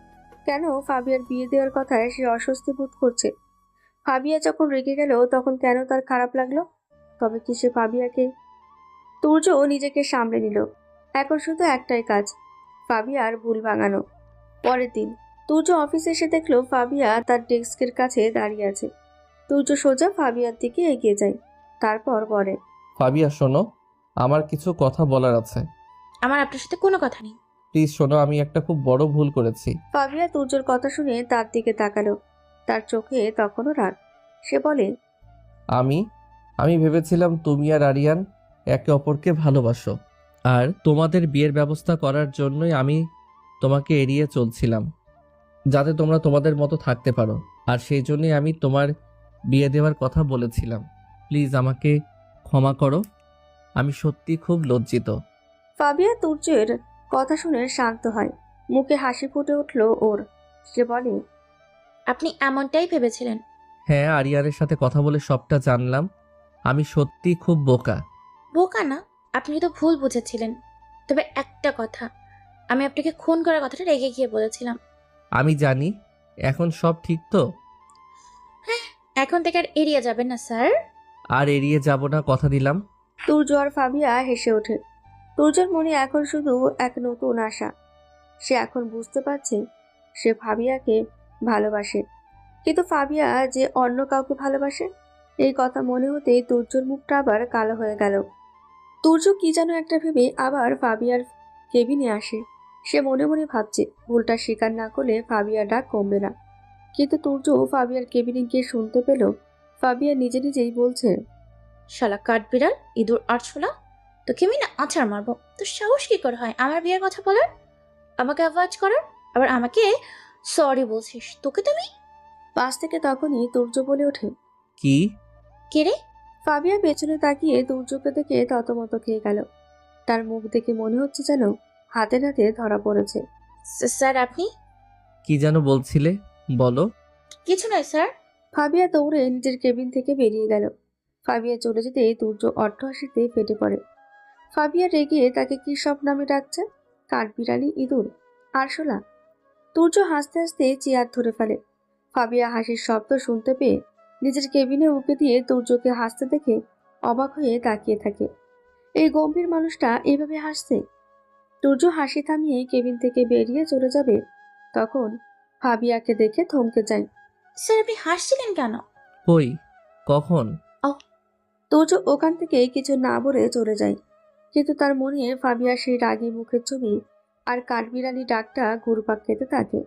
কেন ফাবিয়ার বিয়ে দেওয়ার কথায় সে অস্বস্তি বোধ করছে? ফাবিয়া যখন রেগে গেল তখন কেন তার খারাপ লাগলো? তবে কি সে ফাবিয়াকে? তুর্য নিজেকে সামলে নিল। এখন শুধু একটাই কাজ, ফাবিয়ার ভুল ভাঙানো। পরের দিন তুর্য অফিসে এসে দেখলো ফাবিয়া তার ডেস্কের কাছে দাঁড়িয়ে আছে। তুর্য সোজা ফাবিয়ার দিকে এগিয়ে যায়। তারপর বলে, ফাবিয়া শোনো, আমার কিছু কথা বলার আছে। আমার আপনার সাথে কোনো কথা নেই। প্লিজ শোনো, আমি একটা খুব বড় ভুল করেছি। ফাবিয়া তুর্যর কথা শুনে তার দিকে তাকালো। তার চোখে তখনও রাগ। সে বলে, আমি ভেবেছিলাম তুমি আর আরিয়ান একে অপরকে ভালোবাসো, আর তোমাদের বিয়ের ব্যবস্থা করার জন্যই আমি তোমাকে এড়িয়ে চলছিলাম, যাতে তোমরা তোমাদের মতো থাকতে পারো। আর সেই জন্যই আমি তোমার বিয়ে দেওয়ার কথা বলেছিলাম। প্লিজ আমাকে ক্ষমা করো, আমি সত্যি খুব লজ্জিত। ফাবিয়া তুর্যের কথা শুনে শান্ত হয়। মুখে হাসি ফুটে উঠল ওর। সে বলে, আপনি এমনটাই ভেবেছিলেন? হ্যাঁ, আরিয়ানের সাথে কথা বলে সবটা জানলাম। আমি সত্যি খুব বোকা। বোকা না, আপনি তো ভুল বুঝেছিলেন। তবে একটা কথা, আমি আপনাকে খুন করার কথাটা রেগে গিয়ে বলেছিলাম। আমি জানি। এখন সব ঠিক তো? হ্যাঁ, এখন থেকে আর এড়িয়ে যাবেন না স্যার। আর এড়িয়ে যাব না, কথা দিলাম। তুর্য আর ফাবিয়া হেসে ওঠে। তুর্যের মনে এখন শুধু এক নতুন আশা। সে এখন বুঝতে পারছে সে ফাবিয়াকে ভালোবাসে, কিন্তু ফাবিয়া যে অন্য কাউকে ভালোবাসে এই কথা মনে হতেই তুর্যর মুখটা আবার কালো হয়ে গেল। তুর্য কি যেন একটা ভেবে আবার ফাবিয়ার কেবিনে আসে। সে মনে মনে ভাবছে ভুলটা স্বীকার না করলে ফাবিয়ার ডাক কমবে না। কিন্তু তুর্য ফাবিয়ার কেবিনে গিয়ে শুনতে পেল ফাবিয়া নিজে নিজেই বলছে, শালা কাঠবিড়াল, ইঁদুর আরছোলা, তোকে আমি না আছাড় মারবো। তোর সাহস কি করে হয় আমার বিয়ের কথা বলার, আমাকে অ্যাভয়েড করার, আবার আমাকে সরি বলছিস? তোকে তুমি। পাশ থেকে তখনই তুর্য বলে ওঠে, কি? কে রে? ফাবিয়া পেছনে তাকিয়ে তুর্যকে দেখে ততমত খেয়ে গেল। তার মুখ দেখে মনে হচ্ছে যেন হাতে নাতে ধরা পড়েছে। স্যার আপনি? কি যেন বলছিলে, বলো। কিছু নয় স্যার। ফাবিয়া দৌড়ে নিজের কেবিন থেকে বেরিয়ে গেল। ফাবিয়া চলে যেতে তুর্য অট্টহাসিতে ফেটে পড়ে। ফাবিয়া রেগে তাকে কি সব নামে ডাকছে, কাঠবিড়ালি, ইঁদুর, আরশোলা। তুর্য হাসতে হাসতে চেয়ার ধরে ফেলে। ফাবিয়া হাসির শব্দ শুনতে পেয়ে নিজের কেবিনে উঁকে দিয়ে তুর্যকে হাসতে দেখে অবাক হয়ে তাকিয়ে থাকে। এই গম্ভীর মানুষটা এইভাবে হাসছে। তুর্য হাসি থামিয়ে কেবিন থেকে বেরিয়ে চলে যাবে, তখন ফাবিয়াকে দেখে থমকে যায়। স্যার আপনি হাসছিলেন কেন? কই, কখন? তুর্য ওখান থেকে কিছু না বলে চলে যায়, কিন্তু তার মনে ফাবিয়া সেই রাগী মুখের ছবি আর কাঠবিড়ালি ডাকটা ঘুরপাক খেতে থাকে।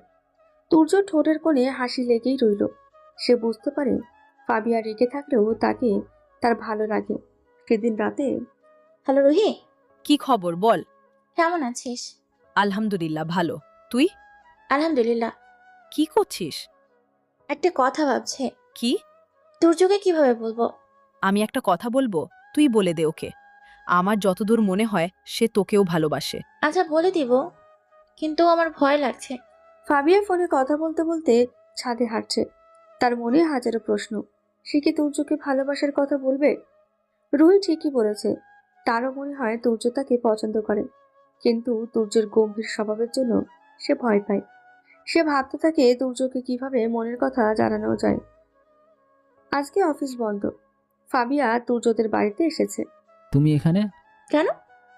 তুর্য ঠোঁটের কোণে হাসি লেগেই রইল। সে বুঝতে পারে ফাবিয়া রেগে থাকলেও তাকে তার ভালো লাগে। সেদিন রাতে, হ্যালো রুহি, কি খবর বল? কেমন আছিস? আলহামদুলিল্লাহ ভালো। তুই? আলহামদুলিল্লাহ। কি করছিস? একটা কথা ভাবছে। কি? তুর্যকে কিভাবে বলবো? আমি একটা কথা বলবো, তুই বলে দে ওকে। আমার যতদূর মনে হয় সে তোকেও ভালোবাসে। আচ্ছা বলে দিব, কিন্তু আমার ভয় লাগছে। ফাবিয়া ফোনে কথা বলতে বলতে ছাদে হাঁটছে। তার মনে হাজারো প্রশ্ন। সে কি তুর্যকে ভালোবাসার কথা বলবে? রুহি ঠিকই বলেছে, তারও মনে হয় তুর্য তাকে পছন্দ করে, কিন্তু তুর্যের গম্ভীর স্বভাবের জন্য সে ভয় পায়। সে ভাবতে থাকে তুর্যকে কিভাবে মনের কথা জানানো যায়। আজকে অফিস বন্ধ। ফাবিয়া তুর্যদের বাড়িতে এসেছে। তুমি এখানে? কেন,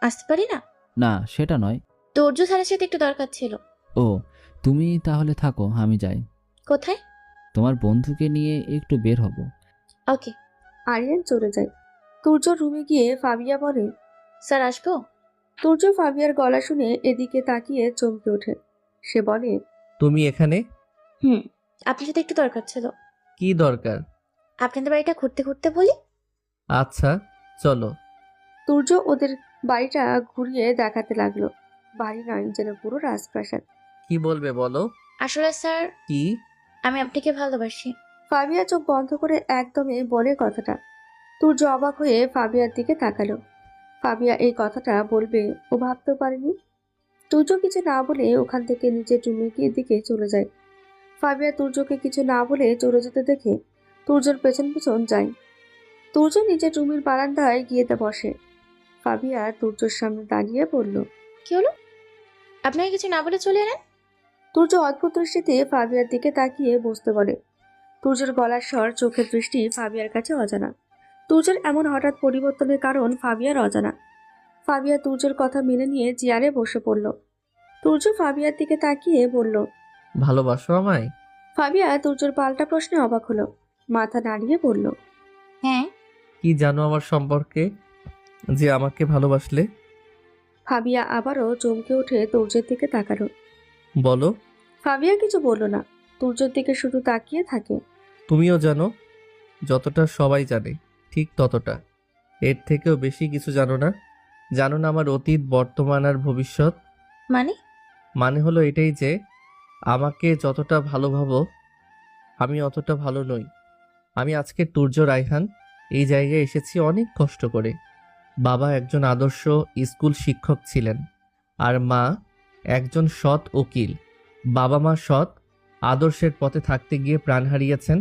আসতে পারি না? না, সেটা নয়। তুর্য স্যারের সাথে একটু দরকার ছিল। ও, তুমি তাহলে থাকো, আমি যাই। কোথায়? তোমার বন্ধুকে নিয়ে একটু বের হব। ওকে। আরিয়ান চলে যায়। তুর্য রুমে গিয়ে ফাবিয়া বলে, স্যার আসবো? তুর্য ফাবিয়ার গলা শুনে এদিকে তাকিয়ে চমকে ওঠে। সে বলে, তুমি এখানে? আপনার সাথে একটু দরকার ছিল। কি দরকার? আপনাদের বাড়িটা ঘুরতে ঘুরতে বলি। আচ্ছা চলো। তুর্য ওদের বাড়িটা ঘুরিয়ে দেখাতে লাগলো। বাড়ি নয়, যেন পুরো রাজপ্রাসাদ। কি বলবে বলো। আসলে স্যার, কি? আমি আপনাকে ভালোবাসি। ফাবিয়া চোখ বন্ধ করে একদমই বলে কথাটা। তুর্য অবাক হয়ে ফাবিয়ার দিকে তাকালো। ফাবিয়া এই কথাটা বলবে ও ভাবতেও পারেনি। তুর্য কিছু না বলে ওখান থেকে নিজের রুমের দিকে চলে যায়। ফাবিয়া তুর্যকে কিছু না বলে চলে যেতে দেখে তুর্যর পেছন পেছন যায়। তুর্য নিজের রুমের বারান্দায় গিয়ে বসে। ফাবিয়া তুর্যর সামনে দাঁড়িয়ে বলল, কি হলো? আপনাকে কিছু না বলে চলে এলেন? তুর্য অদ্ভুত দৃষ্টিতে ফাবিয়ার দিকে তাকিয়ে বসতে বলে। তুর্যের গলার স্বর, চোখের দৃষ্টি ফাবিয়ার কাছে অজানা। তুর্যের এমন হঠাৎ পরিবর্তনের কারণ ফাবিয়ার অজানা। ফাবিয়া তুর্যের কথা মেনে নিয়ে চেয়ারে বসে পড়ল। তুর্য ফাবিয়ার দিকে তাকিয়ে বলল, ভালোবাসো আমায়? ফাবিয়া তুর্যর পাল্টা প্রশ্নে অবাক হলো। মাথা নাড়িয়ে বলল, হ্যাঁ। কি জানো আমার সম্পর্কে যে আমাকে ভালোবাসলে? ফাবিয়া আবারও চমকে উঠে তুর্যের দিকে তাকালো। বলো। ফাবিয়া কিছু বলল না। তুর্যর দিকে শুধু তাকিয়ে থাকে। তুমিও জানো, যতটা সবাই জানে ঠিক ততটা, এর থেকেও বেশি কিছু জানো না। জানো না আমার অতীত, বর্তমান আর ভবিষ্যৎ। মানে? মানে হলো এটাই যে আমাকে যতটা ভালো ভাবো আমি অতটা ভালো নই। আমি আজকে তুর্য রায়হান এই জায়গায় এসেছি অনেক কষ্ট করে। বাবা একজন আদর্শ স্কুল শিক্ষক ছিলেন, আর মা একজন সৎ উকিল। বাবা মা সৎ আদর্শের পথে থাকতে গিয়ে প্রাণ হারিয়েছেন।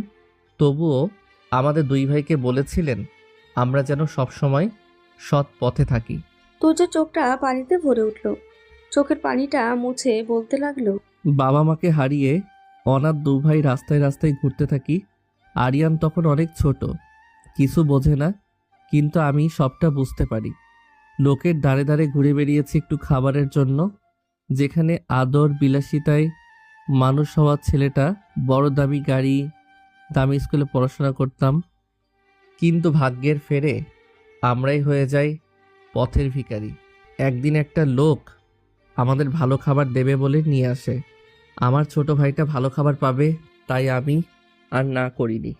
তবুও আমাদের দুই ভাইকে বলেছিলেন আমরা যেন সবসময় সৎ পথে থাকি। তুর্যের চোখটা পানিতে ভরে উঠল। চোখের পানিটা মুছে বলতে লাগলো, বাবা মাকে হারিয়ে অনাথ দু ভাই রাস্তায় রাস্তায় ঘুরতে থাকি। আরিয়ান তখন অনেক ছোট, কিছু বোঝে না, কিন্তু আমি সবটা বুঝতে পারি। লোকের দাঁড়ে দাঁড়ে ঘুরে বেরিয়েছি একটু খাবারের জন্য, যেখানে আদর বিলাসিতায় মানুষ হওয়ার ছেলেটা বড় দামি গাড়ি, দামি স্কুলে পড়াশোনা করতাম। কিন্তু ভাগ্যের ফেরে আমরাই হয়ে যাই পথের ভিখারি। একদিন একটা লোক আমাদের ভালো খাবার দেবে বলে নিয়ে আসে। আমার ছোট ভাইটা ভালো খাবার পাবে তাই আমি আর না করিনি।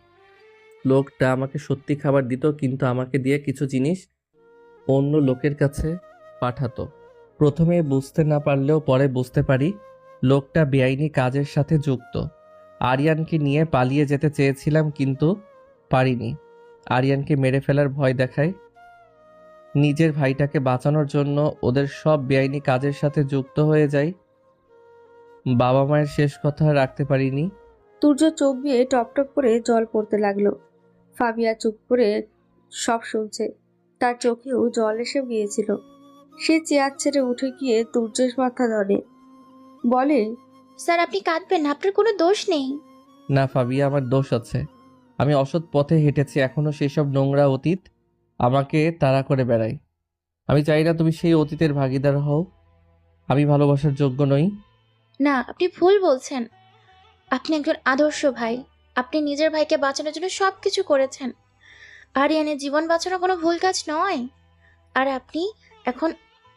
লোকটা আমাকে সত্যি খাবার দিত, কিন্তু আমাকে দিয়ে কিছু জিনিস অন্য লোকের কাছে পাঠাতো। প্রথমে বুঝতে না পারলেও পরে বুঝতে পারি লোকটা বেআইনি কাজের সাথে যুক্ত। আরিয়ানকে নিয়ে পালিয়ে যেতে চেয়েছিলাম কিন্তু পারিনি। আরিয়ানকে মেরে ফেলার ভয় দেখায়। নিজের ভাইটাকে বাঁচানোর জন্য ওদের সব বেআইনি কাজের সাথে যুক্ত হয়ে যায়। বাবা মায়ের শেষ কথা রাখতে পারিনি। তুর্য চোখ দিয়ে টপ টপ করে জল পড়তে লাগলো। ফাবিয়া চুপ করে সব শুনছে। তার চোখেও জল এসে গিয়েছিল। সে চেয়ার ছেড়ে উঠে গিয়ে তুর্যের মাথা ধরে বলে, স্যার আপনি কাঁদবেন না, আপনার কোনো দোষ নেই। না ফাবিয়া, আমার দোষ আছে। আমি অসৎ পথে হেঁটেছি, এখনো সেই সব নোংরা অতীত আমাকে তাড়া করে বেড়ায়। আমি চাই না তুমি সেই অতীতের ভাগিদার হও। আমি ভালোবাসার যোগ্য নই। না, আপনি ভুল বলছেন। আপনি একজন আদর্শ ভাই। আপনি নিজের ভাইকে বাঁচানোর জন্য সব কিছু করেছেন। আরিয়ানের জীবন বাঁচানো কোনো ভুল কাজ নয়। আর আপনি এখন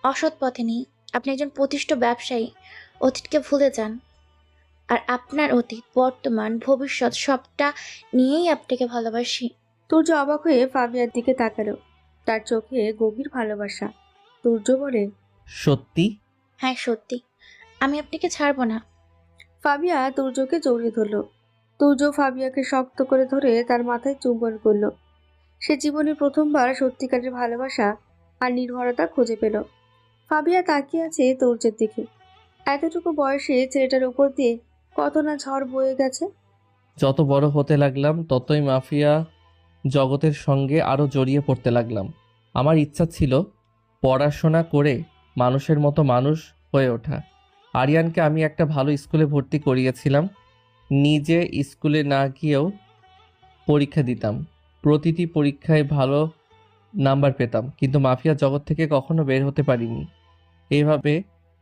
অসৎ পথে নেই। আপনি একজন প্রতিষ্ঠিত ব্যবসায়ী। অতীতকে ভুলে যান। আর আপনার অতীত, বর্তমান, ভবিষ্যৎ সবটা নিয়েই আপনাকে ভালোবাসি। তুর্য অবাক হয়ে ফাবিয়ার দিকে তাকালো। তার চোখে গভীর ভালোবাসা। তুর্য বলে, সত্যি? হ্যাঁ সত্যি, আমি আপনাকে ছাড়বো না। ফাবিয়া তুর্যকে জড়িয়ে ধরল। তুর্য ফাবিয়াকে শক্ত করে ধরে তার মাথায় চুম্বন করল। সে জীবনে প্রথমবার সত্যিকারের ভালোবাসা আর নির্ভরতা খুঁজে পেল। ফাবিয়া তাকিয়ে আছে তুর্যের দিকে। এতটুকু বয়সে ছেলেটার উপর দিয়ে কত না ঝড় বয়ে গেছে। যত বড় হতে লাগলাম ততই মাফিয়া জগতের সঙ্গে আরও জড়িয়ে পড়তে লাগলাম। আমার ইচ্ছা ছিল পড়াশোনা করে মানুষের মতো মানুষ হয়ে ওঠা। আরিয়ানকে আমি একটা ভালো স্কুলে ভর্তি করিয়েছিলাম। নিজে স্কুলে না গিয়েও পরীক্ষা দিতাম। প্রতিটি পরীক্ষায় ভালো নাম্বার পেতাম, কিন্তু মাফিয়া জগৎ থেকে কখনো বের হতে পারিনি। এইভাবে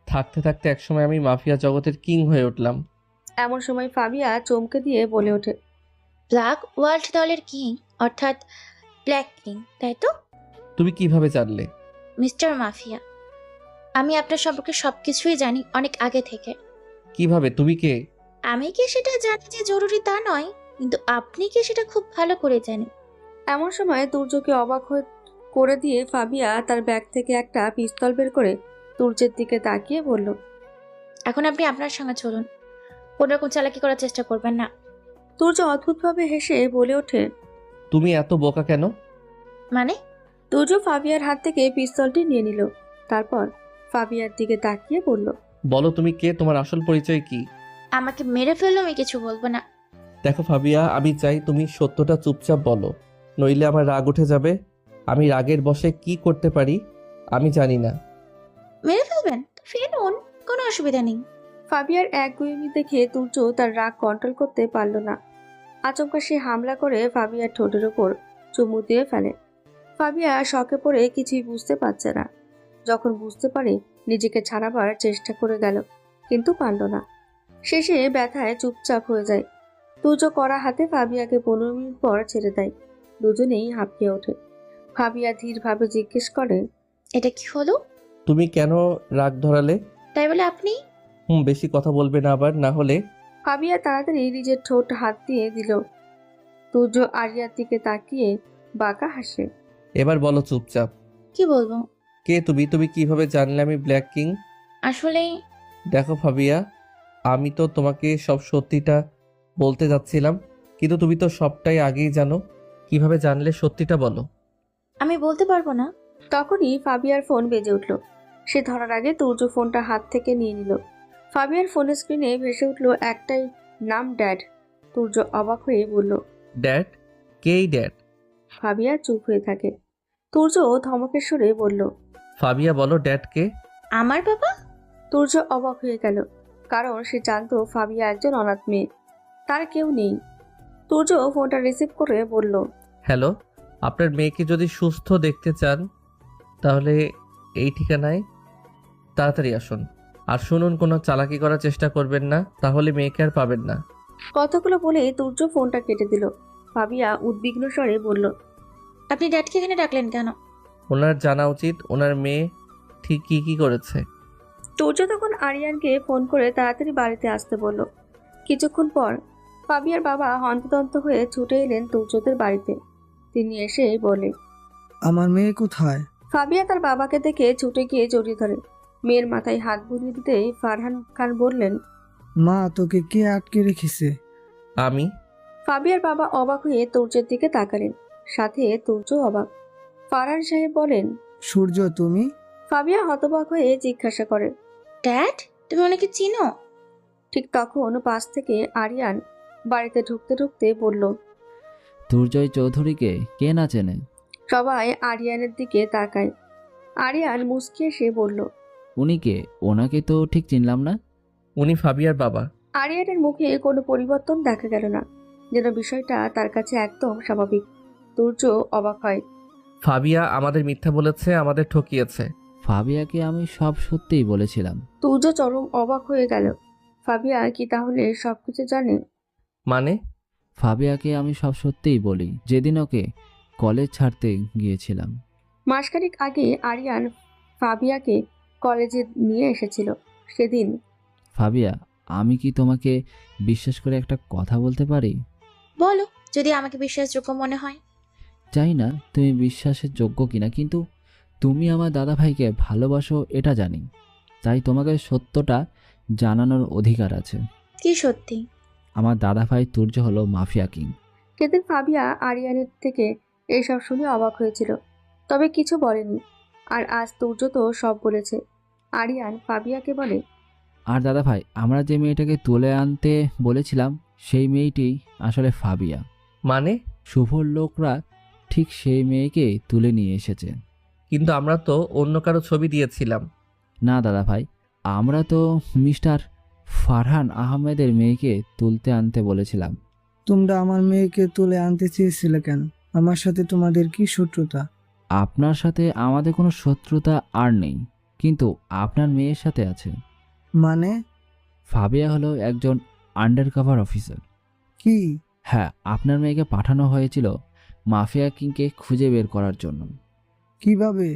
থাকতে থাকতে একসময় আমি মাফিয়া জগতের কিং হয়ে উঠলাম। এমন সময় ফাবিয়া চমকে দিয়ে বলে ওঠে, ব্ল্যাক ওয়ার্ল্ড দলের কিং, অর্থাৎ ব্ল্যাক কিং, তাই তো? তুমি কিভাবে জানলে? মিস্টার মাফিয়া, আমি আপনার সম্পর্কে সবকিছুই জানি অনেক আগে থেকে। কিভাবে? তুমি কে? আমি কি সেটা জানি যে জরুরি তা নয়, কিন্তু আপনি কি সেটা খুব ভালো করে জানেন। এমন সময় তুর্যকে অবাক হয়ে করে দিয়ে ফাবিয়া তার ব্যাগ থেকে একটা পিস্তল বের করে তুর্যের দিকে তাকিয়ে বলল, এখন আপনি আপনার সঙ্গে চলুন, কোনো রকম চালাকি করার চেষ্টা করবেন না। তুর্য অদ্ভুতভাবে হেসে বলে ওঠে, তুমি এত বোকা কেন? মানে? তুর্য ফাবিয়ার হাত থেকে পিস্তলটি নিয়ে নিল। তারপর ফাবিয়ার দিকে তাকিয়ে বলল, বলো তুমি কে, তোমার আসল পরিচয় কি? আমাকে মেরে ফেললো, আমি কিছু বলবো না। দেখো ফাবিয়া, আমি চাই তুমি সত্যটা চুপচাপ বলো, নইলে আমার রাগ উঠে যাবে। আমি রাগের বশে কি করতে পারি আমি জানি না। মেরে ফেলবেন? ফেলুন, কোনো অসুবিধা নেই। ফাবিয়ার একগুঁয়েমি দেখে তুর্য তার রাগ কন্ট্রোল করতে পারল না। আচমকা সে হামলা করে ফাবিয়ার ঠোঁটের ওপর চুমু দিয়ে ফেলে। ফাবিয়া শকে পড়ে কিছুই বুঝতে পারছে না। যখন বুঝতে পারে নিজেকে ছাড়াবার চেষ্টা করে গেল, কিন্তু পারল না। শেষে ব্যথায় চুপচাপ হয়ে যায়। তুর্য কড়া হাতে ফাবিয়াকে 15 মিনিট পর ছেড়ে দেয়। দুজনেই হাঁপিয়ে ওঠে। ফাবিয়া ধীরভাবে জিজ্ঞেস করে, এটা কি হলো? তুমি কেন রাগ ধরালে? তাই বলে আপনি? বেশি কথা বলবে না আবার, না হলে ফাবিয়া তাড়াতাড়ি নিজের ঠোঁট হাত দিয়ে দিল। তুর্য আরিয়ার দিকে তাকিয়ে বাঁকা হাসে। এবার বলো চুপচাপ, কি বলবো? কে তুমি? তুমি কিভাবে জানলে আমি ব্ল্যাক কিং? আসলে দেখো ফাবিয়া, আমি তো তোমাকে সব সত্যিটা বলতে যাচ্ছিলাম, কিন্তু তুমি তো সবটাই আগেই জানো। কিভাবে জানলে? সত্যিটা বলো। আমি বলতে পারবো না। তখনই ফাবিয়ার ফোন বেজে উঠল। সে ধরার আগে তুর্য ফোনটা হাত থেকে নিয়ে নিল। ফাবিয়ার ফোনের স্ক্রিনে ভেসে উঠল একটাই নাম, ড্যাড। তুর্য অবাক হয়ে বলল, ড্যাড? কেই ড্যাড? ফাবিয়া চুপ হয়ে থাকে। তুর্য ধমকের সুরে বলল, ফাবিয়া বলো, ড্যাড কে? আমার বাবা? তুর্য অবাক হয়ে গেল, কারণ সে জানতো ফাবিয়া একজন অনাথ মেয়ে, তার কেউ নেই। তুর্য ফোনটা রিসিভ করে বলল, হ্যালো, আপনার মেয়েকে যদি সুস্থ দেখতে চান তাহলে এই ঠিকানায় তাড়াতাড়ি আসুন। আর শুনুন, কোনো চালাকি করার চেষ্টা করবেন না, তাহলে মেয়েকে আর পাবেন না। কথাগুলো বলে তুর্য ফোনটা কেটে দিল। ফাবিয়া উদ্বিগ্ন স্বরে বলল, আপনি ড্যাডকে এখানে ডাকলেন কেন? ওনার জানা উচিত ওনার মেয়ে ঠিক কি কি করেছে। তুর্য তখন আরিয়ানকে ফোন করে তাড়াতাড়ি বাড়িতে আসতে বলল। কিছুক্ষণ পর ফাবিয়ার বাবা হন্তদন্ত হয়ে ছুটে এলেন তুর্যদের বাড়িতে। তিনি এসে বলে, আমার মেয়ে কোথায়? ফাবিয়া তার বাবাকে দেখে ছুটে গিয়ে জড়িয়ে ধরে। মেয়ের মাথায় হাত বুলিয়ে দিতেই ফারহান খান বললেন, মা, তোকে কে আটকে রেখেছে? আমি। ফাবিয়ার বাবা অবাক হয়ে তুর্যের দিকে তাকালেন, সাথে তুর্য অবাক। ফারহান সাহেব বলেন, সূর্য তুমি? ফাবিয়া হতবাক হয়ে জিজ্ঞাসা করে, ড্যাড, তুমি ওনাকে চিনো? ঠিক তখন পাশ থেকে আরিয়ান বাড়িতে ঢুকতে ঢুকতে বলল, দুর্জয় চৌধুরীকে কে না চেনে? সবাই আরিয়ানের দিকে তাকায়। আরিয়ান মুচকি এসে বলল, উনি কে? ওনাকে তো ঠিক চিনলাম না। উনি ফাবিয়ার বাবা। আরিয়ানের মুখে কোনো পরিবর্তন দেখা গেল না, যেন বিষয়টা তার কাছে একদম স্বাভাবিক। তুর্য অবাক হয়। ফাবিয়া আমাদের মিথ্যা বলেছে, আমাদের ঠকিয়েছে। ফাবিয়াকে আমি সব সত্যিই বলেছিলাম। তুর্য চরম অবাক হয়ে গেল। ফাবিয়া কি তাহলে সবকিছু জানে? মানে? ফাবিয়াকে আমি সব সত্যিই বলি, যেদিন ওকে কলেজ ছাড়তে গিয়েছিলাম। মাসখানেক আগে আরিয়ান ফাবিয়াকে কলেজে নিয়ে এসেছিল। সেদিন, ফাবিয়া, আমি কি তোমাকে বিশ্বাস করে একটা কথা বলতে পারি? বলো, যদি আমাকে বিশ্বাসযোগ্য মনে হয়। জানি না তুমি বিশ্বাসের যোগ্য কিনা, কিন্তু তুমি আমার দাদা ভাইকে ভালোবাসো এটা জানি, তাই তোমাকে সত্যটা জানানোর অধিকার আছে। কি সত্যি? আমার দাদা ভাই তুর্য হলো মাফিয়া কিং। সেদিন ফাবিয়া আরিয়ানের থেকে এইসব শুনে অবাক হয়েছিল, তবে কিছু বলেনি। আর আজ তুর্য তো সব বলেছে। আরিয়ান ফাবিয়াকে বলে, আর দাদা ভাই, আমরা যে মেয়েটাকে তুলে আনতে বলেছিলাম সেই মেয়েটি আসলে ফাবিয়া। মানে? শুভর লোকরা ঠিক সেই মেয়েকেই তুলে নিয়ে এসেছে। কিন্তু আমরা তো অন্য কারো ছবি দিয়েছিলাম। না দাদা ভাই, আমরা তো মিস্টার ফারহান আহমেদের মেয়েকে তুলতে আনতে বলেছিলাম। তোমরা আমার মেয়েকে তুলে আনতে চেয়েছিলে কেন? আমার সাথে তোমাদের কি শত্রুতা? আপনার সাথে আমাদের কোনো শত্রুতা আর নেই, কিন্তু আপনার মেয়ের সাথে আছে। মানে? ফাবিয়া হলো একজন আন্ডারকভার অফিসার। কি? হ্যাঁ, আপনার মেয়েকে পাঠানো হয়েছিল মাফিয়া কিংকে খুঁজে বের করার জন্য। কিভাবে?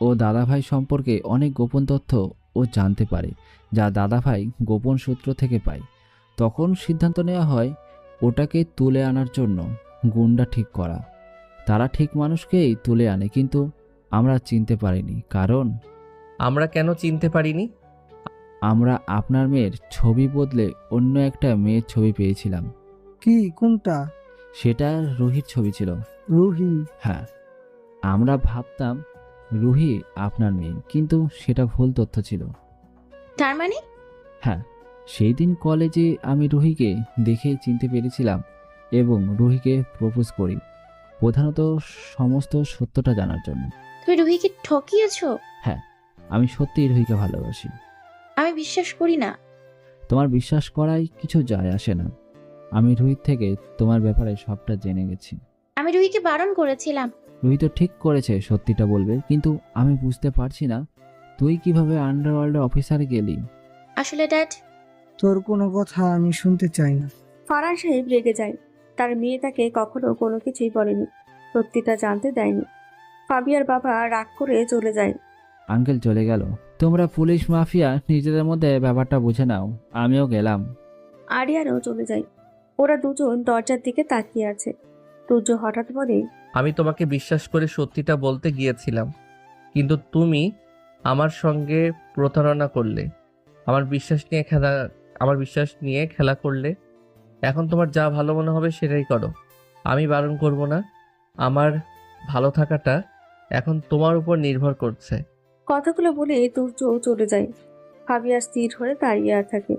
ও দাদাভাই সম্পর্কে অনেক গোপন তথ্য ও জানতে পারে, যা দাদাভাই গোপন সূত্র থেকে পায়। তখন সিদ্ধান্ত নেওয়া হয় ওটাকে তুলে আনার জন্য গুন্ডা ঠিক করা। তারা ঠিক মানুষকেই তুলে আনে, কিন্তু আমরা চিনতে পারিনি। কারণ আমরা কেন চিনতে পারিনি? আমরা আপনার মেয়ের ছবি বদলে অন্য একটা মেয়ের ছবি পেয়েছিলাম। কি? কোনটা? সেটা রুহির ছবি ছিল। রুহি? হ্যাঁ, আমরা ভাবতাম রুহি আপনার মেয়ে, কিন্তু সেটা ভুল তথ্য ছিল। তার মানে? হ্যাঁ, সেই দিন কলেজে আমি রুহিকে দেখেই চিনতে পেরেছিলাম এবং রুহিকে প্রপোজ করি, প্রধানত সমস্ত সত্যটা জানার জন্য। তুমি রুহিকে ঠকিয়েছো? হ্যাঁ, আমি সত্যিই রুহিকে ভালোবাসি। আমি বিশ্বাস করি না। তোমার বিশ্বাস করাই কিছু যায় আসে না। আমি রুহির থেকে তোমার ব্যাপারে সবটা জেনে গেছি। আমি রুহিকে বারণ করেছিলাম। রুহি তো ঠিক করেছে সত্যিটা বলবে, কিন্তু আমি বুঝতে পারছি না তুই কিভাবে আন্ডারওয়ার্ল্ডের অফিসারে গেলি। আসলে ড্যাড, তোর কোনো কথা আমি শুনতে চাই না। ফারহান সাহেব রেগে যায়। তার মেয়ে তাকে কখনো কোনো কিছুই বলেনি, সত্যিটা জানতে দেয়নি। ফাবিয়ার বাবা রাগ করে চলে যায়। আঙ্কেল চলে গেল। তোমরা পুলিশ মাফিয়া নিজেদের মধ্যে ব্যাপারটা বুঝে নাও, আমিও গেলাম। আরিয়ানও চলে যায়। ওরা দুজন দরজার দিকে তাকিয়ে আছে। তুর্য হঠাৎ বলে, আমি তোমাকে বিশ্বাস করে সত্যিটা বলতে গিয়েছিলাম, কিন্তু তুমি আমার সঙ্গে প্রতারণা করলে, আমার বিশ্বাস নিয়ে খেলা করলে। এখন তোমার যা ভালো মনে হবে সেটাই করো, আমি বারণ করব না। আমার ভালো থাকাটা এখন তোমার উপর নির্ভর করছে। কথাগুলো বলে তুর্য চলে যায়। ফাবিয়া স্থির হয়ে দাঁড়িয়ে থাকে।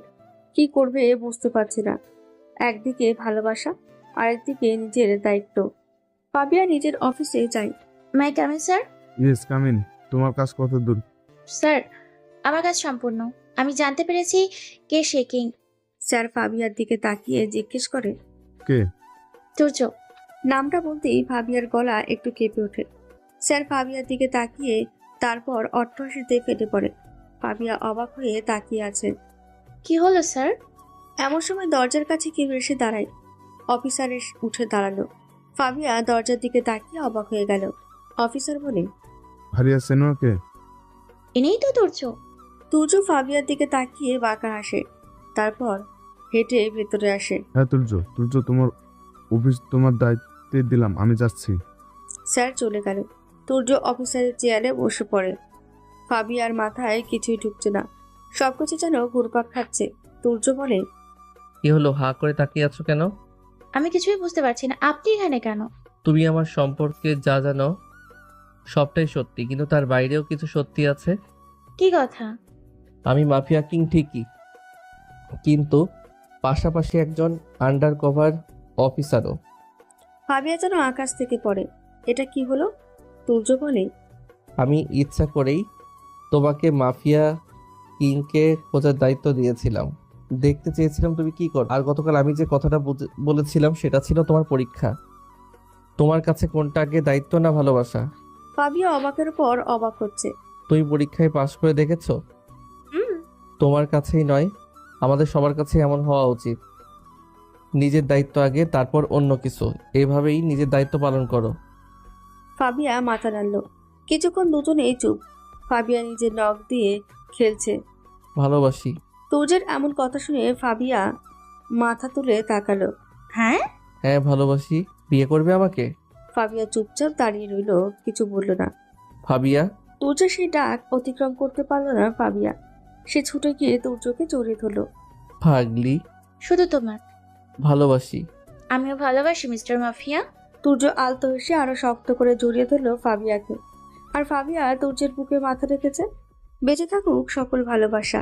কি করবে বুঝতে পারছে না। একদিকে ভালোবাসা, আরেকদিকে নিজের দায়িত্ব। ফাবিয়া নিজের অফিসে যায়। মাই কামিং স্যার? Yes come in. তোমার কাজ কত দূর? স্যার, আমার কাজ সম্পূর্ণ। আমি জানতে পেরেছি কে শেকিং। স্যার ফাবিয়ার দিকে তাকিয়ে জিজ্ঞেস করে, কে? তুর্য। নামটা বলতেই ফাবিয়ার গলা একটু কেঁপে ওঠে। স্যার ফাবিয়ার দিকে তাকিয়ে তারপর অট্টহাসিতে ফেটে পড়ে। ফাবিয়া অবাক হয়ে তাকিয়ে আছে। কি হলো স্যার? এমন সময় দরজার কাছে কেউ এসে দাঁড়ায়। অফিসার উঠে দাঁড়ালো। ফাবিয়া দরজার দিকে তাকিয়ে অবাক হয়ে গেল। অফিসার বলে, ভারিয়া সেনোকে? এনেই তো তুর্য। তুর্য ফাবিয়ার দিকে তাকিয়ে বাঁকা হাসে। তারপর হেঁটে ভেতরে আসে। হ্যাঁ তুর্য, তোমার অফিস তোমার দায়িত্বে দিলাম, আমি যাচ্ছি। স্যার চলে গেল। তুর্য অফিসারের চেয়ারে বসে পড়ে। ফাবিয়ার মাথায় কিছুই ঢুকছে না, সবকিছু যেন ঘুরপাক খাচ্ছে। তুর্য বলে, কি হলো, হা করে তাকিয়ে আছো কেন? আমি কিছুই বুঝতে পারছি না, আপনি এখানে কেন? তুমি আমার সম্পর্কে যা জানো সবটাই সত্যি, কিন্তু তার বাইরেও কিছু সত্যি আছে। কি কথা? আমি মাফিয়া কিং ঠিকই, কিন্তু পাশাপাশি একজন আন্ডার কভার অফিসারও। ফাবিয়া যেন আকাশ থেকে পড়ে। এটা কি হলো? তুর্য বলে, আমি ইচ্ছা করেই তোমাকে মাফিয়া কিংকে খোঁজার দায়িত্ব দিয়েছিলাম। দেখতে চেয়েছিলাম তুমি কি করো। আর গতকাল আমি যে কথাটা বলেছিলাম সেটা ছিল তোমার পরীক্ষা। তোমার কাছে কোনটা আগে, দায়িত্ব না ভালোবাসা? ফাবিয়া অবাকের পর অবাক হচ্ছে। তুমি পরীক্ষায় পাশ করে দেখেছো? তোমার কাছেই নয়, আমাদের সবার কাছে এমন হওয়া উচিত। নিজের দায়িত্ব আগে, তারপর অন্য কিছু। এভাবেই নিজের দায়িত্ব পালন করো। ফাবিয়া মাথা নাড়ল। কিছুক্ষণ দুজনেই চুপ। ফাবিয়া নিজের নখ দিয়ে খেলছে। ভালোবাসি। তুর্যের এমন কথা শুনে ফাবিয়া মাথা তুলে তাকালো। হ্যাঁ হ্যাঁ ভালোবাসি। বিয়ে করবে আমাকে? ফাবিয়া চুপচাপ দাঁড়িয়ে রইল, কিছু বলল না। ফাবিয়া। তুর্য সেই ডাক অতিক্রম করতে পারল না ফাবিয়া। সে ছুটে গিয়ে তুর্যকে জড়িয়ে ধরল। পাগলি। শুধু তোমার। ভালোবাসি। আমিও ভালোবাসি মিস্টার মাফিয়া। তুর্য আলতো হেসে আরো শক্ত করে জড়িয়ে ধরল ফাবিয়াকে। আর ফাবিয়া তুর্যের বুকে মাথা রেখেছে। বেঁচে থাকুক সকল ভালোবাসা।